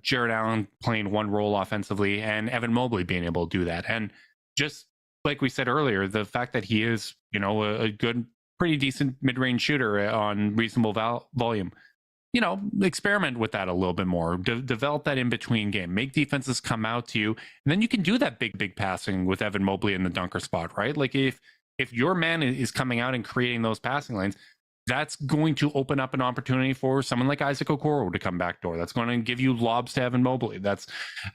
Speaker 1: Jarrett Allen playing one role offensively and Evan Mobley being able to do that. And just like we said earlier, the fact that he is, a good, pretty decent mid-range shooter on reasonable volume, experiment with that a little bit more. Develop that in between game. Make defenses come out to you, and then you can do that big passing with Evan Mobley in the dunker spot, right? Like if your man is coming out and creating those passing lanes, that's going to open up an opportunity for someone like Isaac Okoro to come backdoor. That's going to give you lobs to Evan Mobley. That's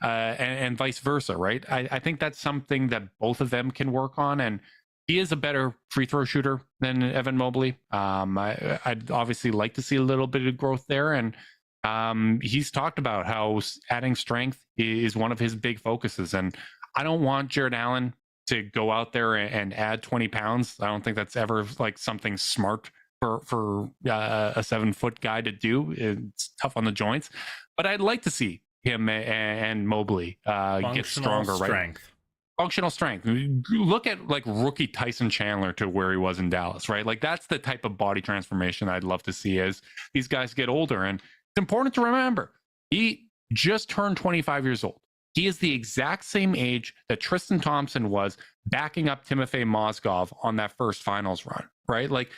Speaker 1: and vice versa, right? I think that's something that both of them can work on, and he is a better free throw shooter than Evan Mobley. I'd obviously like to see a little bit of growth there, and he's talked about how adding strength is one of his big focuses. And I don't want Jarrett Allen to go out there and add 20 pounds. I don't think that's ever like something smart for a 7-foot guy to do. It's tough on the joints, but I'd like to see him and Mobley get stronger. Right? Functional strength. Look at like rookie Tyson Chandler to where he was in Dallas, right? Like that's the type of body transformation I'd love to see as these guys get older. And it's important to remember, he just turned 25 years old. He is the exact same age that Tristan Thompson was backing up Timofey Mozgov on that first finals run, right? Like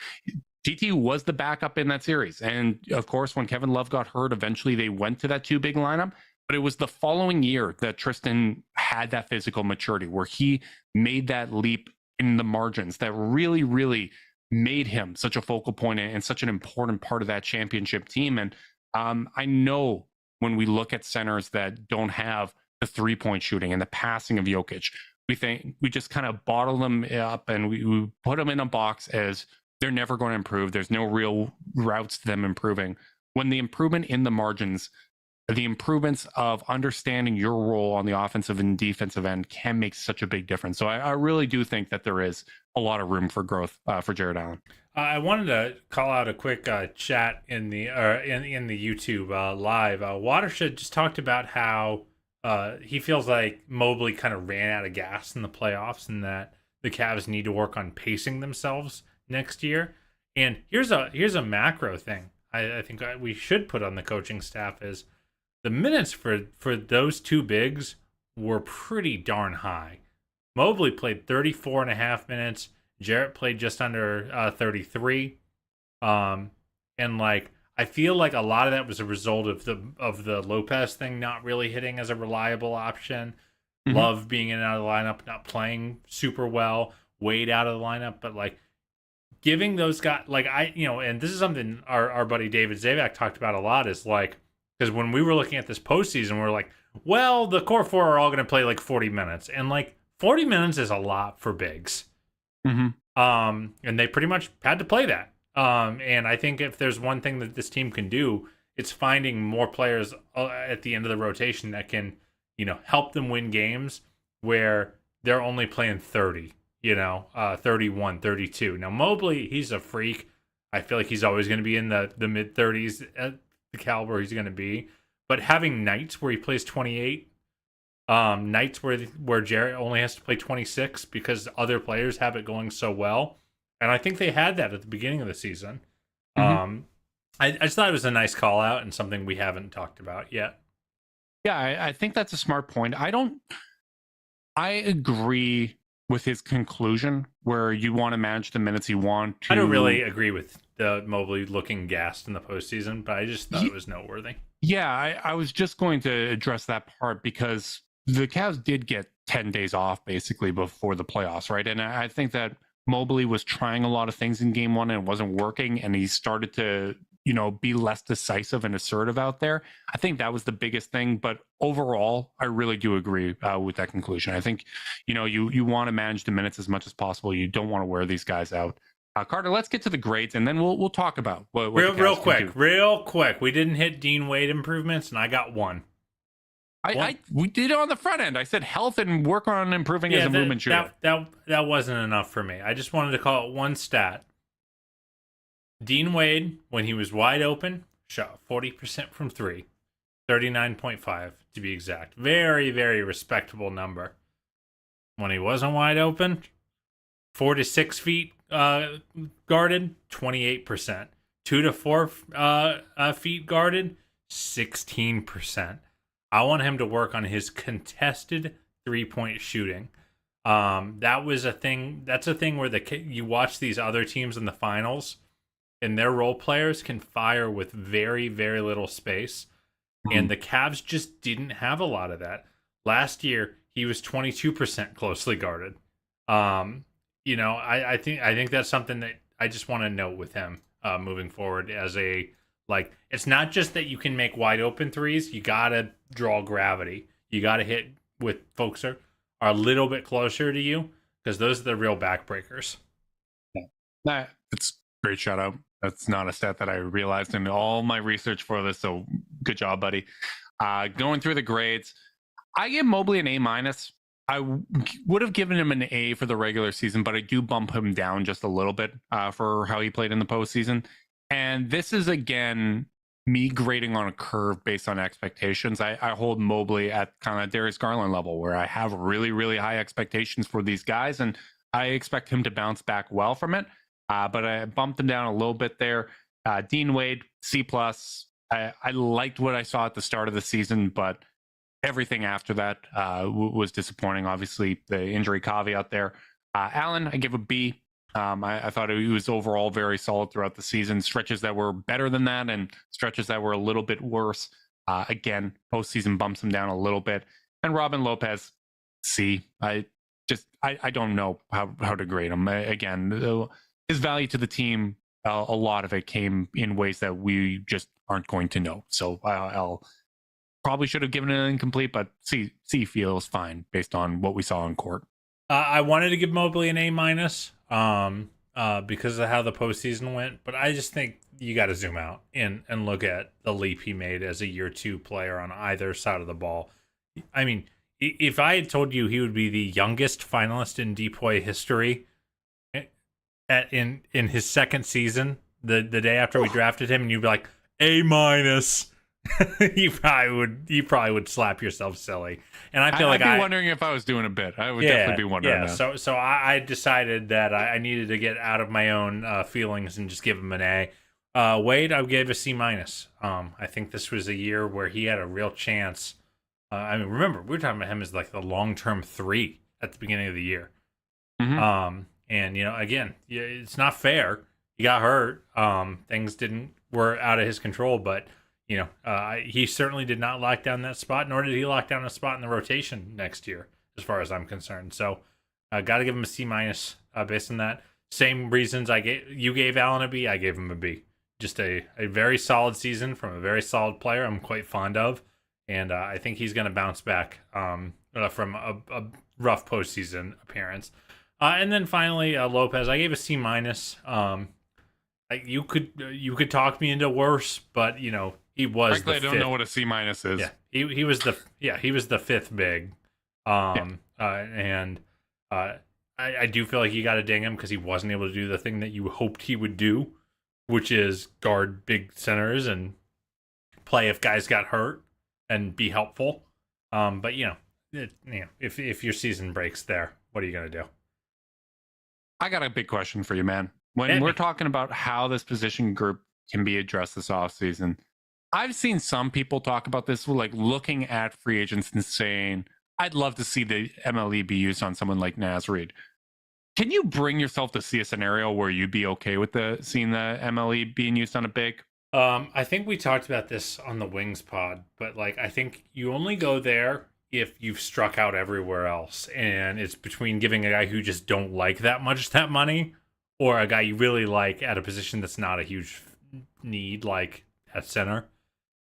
Speaker 1: TT was the backup in that series. And of course, when Kevin Love got hurt, eventually they went to that 2 big lineup. But it was the following year that Tristan had that physical maturity where he made that leap in the margins that really, really made him such a focal point and such an important part of that championship team. And I know when we look at centers that don't have the 3-point shooting and the passing of Jokic, we just kind of bottle them up and we put them in a box as they're never going to improve. There's no real routes to them improving. When the improvement in the margins, the improvements of understanding your role on the offensive and defensive end can make such a big difference. So I really do think that there is a lot of room for growth for Jarrett Allen.
Speaker 2: I wanted to call out a quick chat in the YouTube live. Watershed just talked about how he feels like Mobley kind of ran out of gas in the playoffs and that the Cavs need to work on pacing themselves next year. And here's a macro thing I think we should put on the coaching staff is the minutes for those 2 bigs were pretty darn high. Mobley played 34.5 minutes. Jarrett played just under 33. And like I feel like a lot of that was a result of the Lopez thing not really hitting as a reliable option. Mm-hmm. Love being in and out of the lineup, not playing super well. Wade out of the lineup, but like giving those guys like and this is something our buddy David Zavak talked about a lot is like. Because when we were looking at this postseason, we're like, well, the core 4 are all going to play like 40 minutes. And like 40 minutes is a lot for bigs.
Speaker 1: Mm-hmm.
Speaker 2: And they pretty much had to play that. And I think if there's one thing that this team can do, it's finding more players at the end of the rotation that can, help them win games where they're only playing 30, 31, 32. Now, Mobley, he's a freak. I feel like he's always going to be in the mid-30s at the caliber he's going to be. But having nights where he plays 28, nights where Jarrett only has to play 26 because other players have it going so well. And I think they had that at the beginning of the season. Mm-hmm. I just thought it was a nice call out and something we haven't talked about yet.
Speaker 1: Yeah, I think that's a smart point. I agree with his conclusion where you want to manage the minutes you want to.
Speaker 2: I don't really agree with the Mobley looking gassed in the postseason, but I just thought it was noteworthy.
Speaker 1: Yeah, I was just going to address that part because the Cavs did get 10 days off basically before the playoffs, right? And I think that Mobley was trying a lot of things in game one and it wasn't working, and he started to, be less decisive and assertive out there. I think that was the biggest thing. But overall, I really do agree with that conclusion. I think, you want to manage the minutes as much as possible. You don't want to wear these guys out. Carter, let's get to the grades, and then we'll talk about what
Speaker 2: real quick. We didn't hit Dean Wade improvements, and I got one.
Speaker 1: We did it on the front end. I said health and work on improving as a movement shooter.
Speaker 2: That wasn't enough for me. I just wanted to call it one stat. Dean Wade, when he was wide open, shot 40% from 3, 39.5 to be exact. Very, very respectable number. When he wasn't wide open, 4 to 6 feet guarded, 28%. 2 to 4 feet guarded, 16%. I want him to work on his contested 3-point shooting. That was a thing. That's a thing where you watch these other teams in the finals, and their role players can fire with very, very little space. And the Cavs just didn't have a lot of that. Last year, he was 22% closely guarded. I think that's something that I just want to note with him moving forward as it's not just that you can make wide open threes. You got to draw gravity. You got to hit with folks that are a little bit closer to you, because those are the real backbreakers.
Speaker 1: Yeah. It's a great shout out. That's not a stat that I realized in all my research for this. So good job, buddy. Going through the grades, I give Mobley an A-. I would have given him an A for the regular season, but I do bump him down just a little bit for how he played in the postseason. And this is, again, me grading on a curve based on expectations. I hold Mobley at kind of Darius Garland level, where I have really, really high expectations for these guys, and I expect him to bounce back well from it. But I bumped him down a little bit there. Dean Wade, C+. I liked what I saw at the start of the season, but everything after that was disappointing. Obviously, the injury caveat there. Allen, I give a B. I thought he was overall very solid throughout the season. Stretches that were better than that and stretches that were a little bit worse. Again, postseason bumps him down a little bit. And Robin Lopez, C. I don't know how to grade him. Again, his value to the team, a lot of it came in ways that we just aren't going to know. So I'll probably should have given it an incomplete, but C feels fine based on what we saw on court.
Speaker 2: I wanted to give Mobley an A-, because of how the postseason went, but I just think you got to zoom out and look at the leap he made as a year 2 player on either side of the ball. I mean, if I had told you he would be the youngest finalist in DPOY history in his second season, the day after we drafted him, and you'd be like, A-, you probably would slap yourself silly. And I feel I'd be
Speaker 1: wondering if I was doing a bit. I would definitely be wondering that.
Speaker 2: So I decided that I needed to get out of my own feelings and just give him an A. Wade, I gave a C-. I think this was a year where he had a real chance. Remember, we were talking about him as like the long-term 3 at the beginning of the year. Mm-hmm. And again, it's not fair. He got hurt. Things were out of his control, but he certainly did not lock down that spot, nor did he lock down a spot in the rotation next year, as far as I'm concerned. So I got to give him a C- based on that. Same reasons you gave Allen a B, I gave him a B. Just a very solid season from a very solid player I'm quite fond of. And I think he's going to bounce back from a rough postseason appearance. And then finally, Lopez, I gave a C-. You could talk me into worse, but he was.
Speaker 1: Frankly, I don't know what a C- is.
Speaker 2: Yeah, he was the 5th big, and I do feel like you got to ding him because he wasn't able to do the thing that you hoped he would do, which is guard big centers and play if guys got hurt and be helpful. But if your season breaks there, what are you gonna do?
Speaker 1: I got a big question for you, man. When we're talking about how this position group can be addressed this offseason, I've seen some people talk about this, like looking at free agents and saying, I'd love to see the MLE be used on someone like Naz Reid. Can you bring yourself to see a scenario where you'd be okay with seeing the MLE being used on a big?
Speaker 2: I think we talked about this on the Wings pod, but I think you only go there if you've struck out everywhere else, and it's between giving a guy who just don't like that much that money, or a guy you really like at a position that's not a huge need, like at center,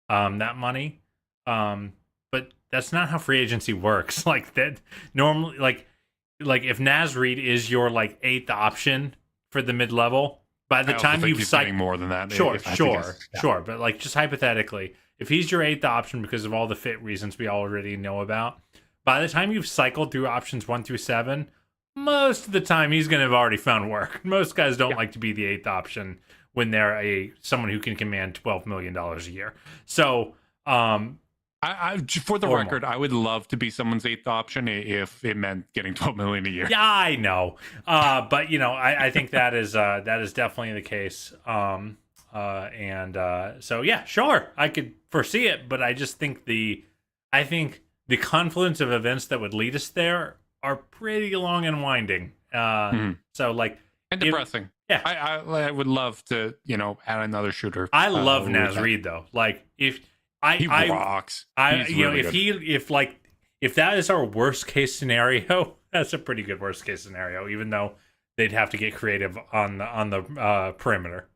Speaker 2: that money. But that's not how free agency works. Like that normally, like if Naz Reid is your like 8th option for the mid level, by the time you've
Speaker 1: cycled more than that,
Speaker 2: sure. But like just hypothetically, if he's your 8th option because of all the fit reasons we already know about, by the time you've cycled through options 1 through 7, most of the time he's going to have already found work. Most guys don't like to be the 8th option when they're someone who can command $12 million a year. So,
Speaker 1: I for the record, I would love to be someone's 8th option if it meant getting $12 million a year.
Speaker 2: Yeah, I know. But you know, I think that is definitely the case. So yeah, sure, I could foresee it, but I just think the confluence of events that would lead us there are pretty long and winding. So like,
Speaker 1: and depressing. I would love to, add another shooter.
Speaker 2: I love Naz Reid though. Like if
Speaker 1: he rocks.
Speaker 2: If that is our worst case scenario, that's a pretty good worst case scenario, even though they'd have to get creative on the perimeter.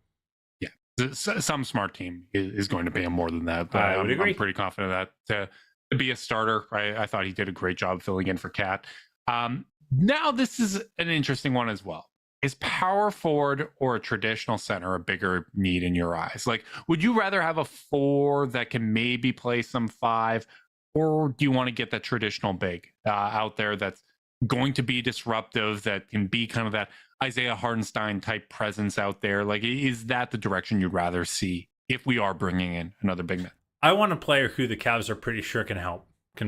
Speaker 1: Yeah, some smart team is going to pay him more than that. But
Speaker 2: I would agree.
Speaker 1: I'm pretty confident that to be a starter, I thought he did a great job filling in for Cat. Now this is an interesting one as well. Is power forward or a traditional center a bigger need in your eyes? Like, would you rather have a 4 that can maybe play some 5, or do you want to get that traditional big out there that's going to be disruptive, that can be kind of that Isaiah Hartenstein type presence out there? Like, is that the direction you'd rather see if we are bringing in another big man?
Speaker 2: I want a player who the Cavs are pretty sure can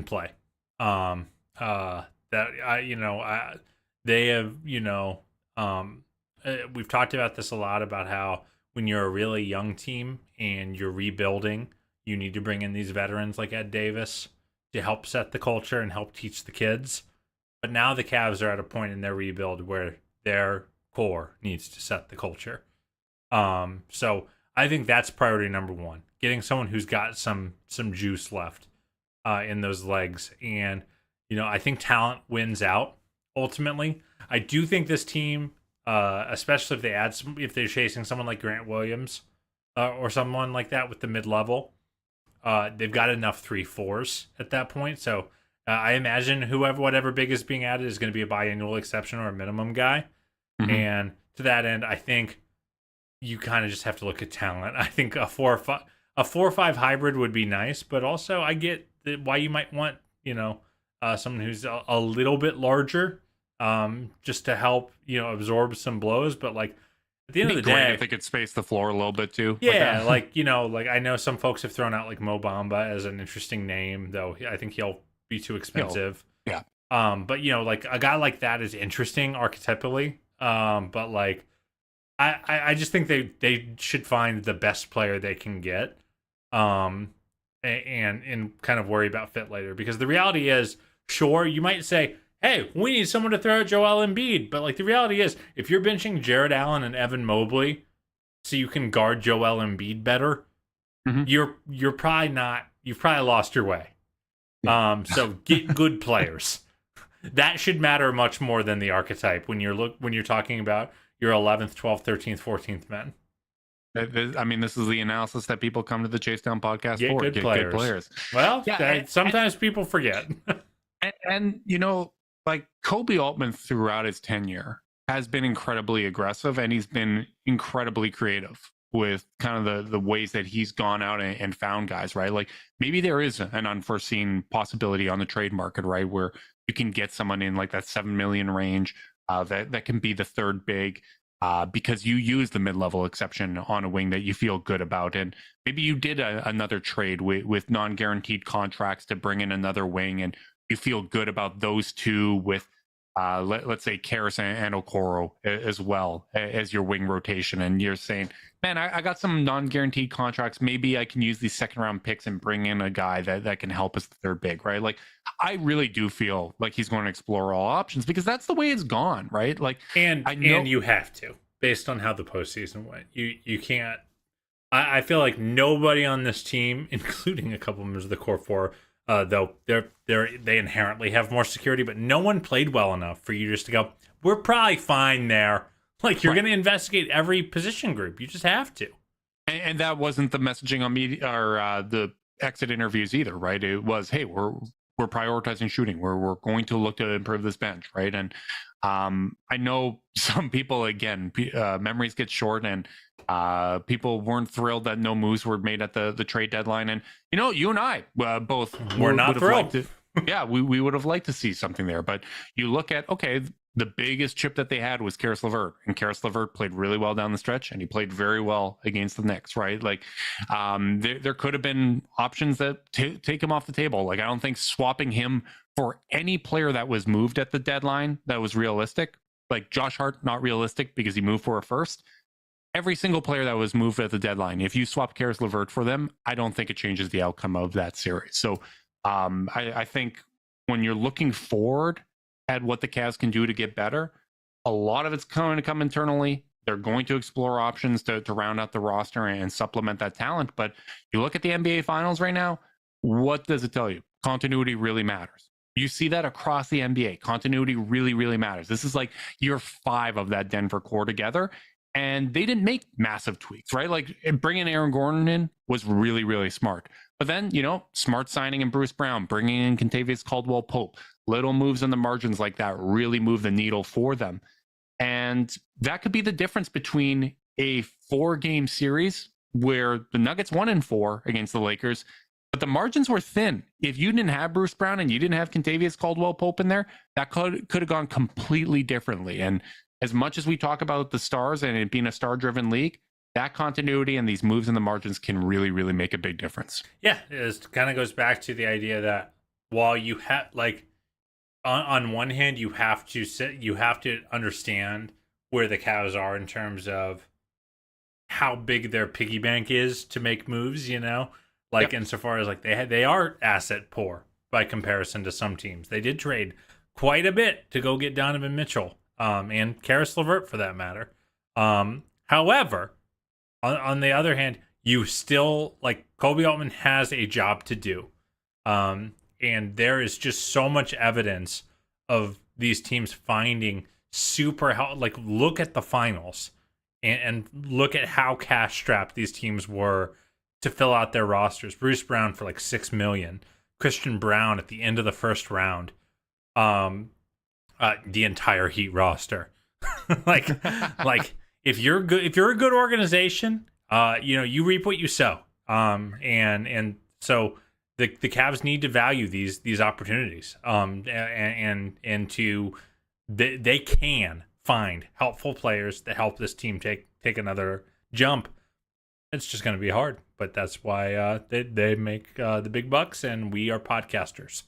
Speaker 2: play. They have, we've talked about this a lot, about how when you're a really young team and you're rebuilding, you need to bring in these veterans like Ed Davis to help set the culture and help teach the kids. But now the Cavs are at a point in their rebuild where their core needs to set the culture. So I think that's priority number 1, getting someone who's got some juice left in those legs. And, I think talent wins out ultimately. I do think this team, especially if they're chasing someone like Grant Williams or someone like that with the mid-level, they've got enough 3-4s at that point. So I imagine whatever big is being added is going to be a biannual exception or a minimum guy. Mm-hmm. And to that end, I think you kind of just have to look at talent. I think a 4 or 5 hybrid would be nice, but also I get why you might want, someone who's a little bit larger, just to help, absorb some blows. But like at the end of the day,
Speaker 1: if they could space the floor a little bit too.
Speaker 2: Yeah, like I know some folks have thrown out like Mo Bamba as an interesting name, though I think he'll be too expensive.
Speaker 1: Yeah.
Speaker 2: But like a guy like that is interesting archetypally. But like I just think they should find the best player they can get. And kind of worry about fit later, because the reality is, sure, you might say, hey, we need someone to throw at Joel Embiid. But like the reality is, if you're benching Jarrett Allen and Evan Mobley so you can guard Joel Embiid better, mm-hmm. you're probably not, you've probably lost your way. So get good players. That should matter much more than the archetype when you're talking about your 11th, 12th, 13th, 14th men.
Speaker 1: I mean, this is the analysis that people come to the Chase Down podcast for.
Speaker 2: Get good players. Well, sometimes people forget.
Speaker 1: And like Kobe Altman throughout his tenure has been incredibly aggressive, and he's been incredibly creative with kind of the ways that he's gone out and found guys, right? Like maybe there is an unforeseen possibility on the trade market, right, where you can get someone in like that $7 million range that can be the third big. Because you use the mid-level exception on a wing that you feel good about. And maybe you did another trade with non-guaranteed contracts to bring in another wing, and you feel good about those two with, let's say, Karras and Okoro as well as your wing rotation. And you're saying, man, I got some non-guaranteed contracts. Maybe I can use these second-round picks and bring in a guy that can help us the third big, right? Like, I really do feel like he's going to explore all options, because that's the way it's gone, right? Like,
Speaker 2: and you have to, based on how the postseason went. You can't. I feel like nobody on this team, including a couple members of the core 4, though they inherently have more security, but no one played well enough for you just to go, we're probably fine there. Like, you're going to investigate every position group. You just have to.
Speaker 1: And that wasn't the messaging on media or the exit interviews either, right? It was, hey, we're prioritizing shooting. We're going to look to improve this bench, right? And I know some people, again, memories get short, and people weren't thrilled that no moves were made at the trade deadline. And you and I both
Speaker 2: we're not thrilled.
Speaker 1: Yeah, we would have liked to see something there. But you look at, okay, the biggest chip that they had was Karis LeVert, and Karis LeVert played really well down the stretch, and he played very well against the Knicks, right? Like, there could have been options that take him off the table. Like, I don't think swapping him for any player that was moved at the deadline that was realistic, like Josh Hart, not realistic because he moved for a first. Every single player that was moved at the deadline, if you swap Karis LeVert for them, I don't think it changes the outcome of that series. So I think when you're looking forward at what the Cavs can do to get better, a lot of it's going to come internally. They're going to explore options to round out the roster and supplement that talent. But you look at the NBA Finals right now, what does it tell you? Continuity really matters. You see that across the NBA. Continuity really, really matters. This is like year 5 of that Denver core together, and they didn't make massive tweaks, right? Like, bringing Aaron Gordon in was really, really smart. But then, smart signing in Bruce Brown, bringing in Kentavious Caldwell-Pope, little moves in the margins like that really move the needle for them. And that could be the difference between a 4-game series where the Nuggets won in 4 against the Lakers, but the margins were thin. If you didn't have Bruce Brown and you didn't have Kentavious Caldwell-Pope in there, that could have gone completely differently. And as much as we talk about the stars and it being a star-driven league, that continuity and these moves in the margins can really, really make a big difference.
Speaker 2: Yeah, it kind of goes back to the idea that while you have, like, on one hand, you have to understand where the Cavs are in terms of how big their piggy bank is to make moves. Like, insofar as, like, they are asset poor by comparison to some teams. They did trade quite a bit to go get Donovan Mitchell, and Karis LeVert for that matter. However, on the other hand, you still, like, Kobe Altman has a job to do. And there is just so much evidence of these teams finding like, look at the finals and look at how cash strapped these teams were to fill out their rosters. Bruce Brown for like $6 million, Christian Brown at the end of the first round, the entire Heat roster. like if you're a good organization, you reap what you sow. And so the Cavs need to value these opportunities. And to they can find helpful players that help this team take another jump. It's just going to be hard, but that's why they make the big bucks, and we are podcasters.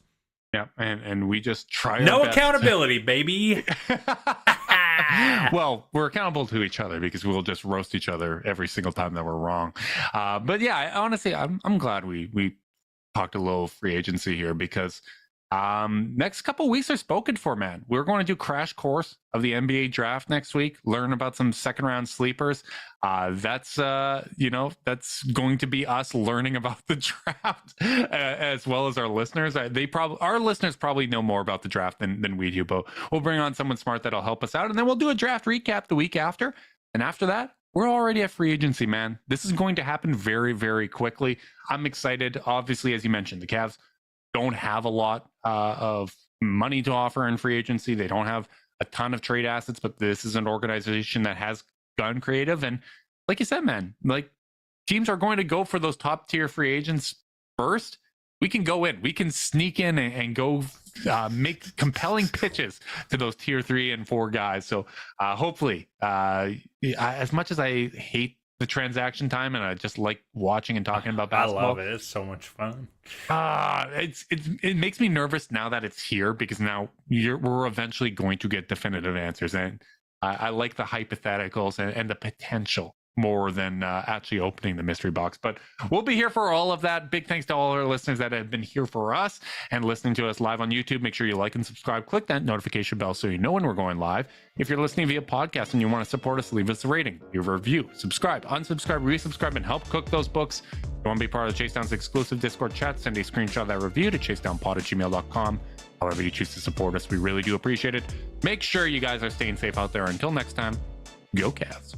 Speaker 1: Yeah, and we just try.
Speaker 2: No accountability, baby.
Speaker 1: Well, we're accountable to each other because we'll just roast each other every single time that we're wrong. But yeah, honestly, I'm glad we talked a little free agency here, because next couple weeks are spoken for, man. We're going to do crash course of the NBA draft next week, learn about some second round sleepers. That's going to be us learning about the draft as well as our listeners. Our listeners probably know more about the draft than we do, but we'll bring on someone smart that'll help us out, and then we'll do a draft recap the week after. And after that, we're already at free agency, man. This is going to happen very, very quickly. I'm excited. Obviously, as you mentioned, the Cavs don't have a lot of money to offer in free agency. They don't have a ton of trade assets, but this is an organization that has gone creative. And like you said, man, like, teams are going to go for those top tier free agents first. We can go in, we can sneak in and go make compelling pitches to those tier 3 and 4 guys. So hopefully, as much as I hate the transaction time and I just like watching and talking about basketball,
Speaker 2: I love it. It's so much fun.
Speaker 1: It makes me nervous now that it's here, because now we're eventually going to get definitive answers, and I like the hypotheticals and the potential more than actually opening the mystery box. But we'll be here for all of that. Big thanks to all our listeners that have been here for us and listening to us live on YouTube. Make sure you like and subscribe. Click that notification bell so you know when we're going live. If you're listening via podcast and you want to support us, leave us a rating, leave a review, subscribe, unsubscribe, resubscribe, and help cook those books. If you want to be part of the Chase Down's exclusive Discord chat, send a screenshot of that review to chasedownpod@gmail.com. However you choose to support us, we really do appreciate it. Make sure you guys are staying safe out there. Until next time, go Cavs.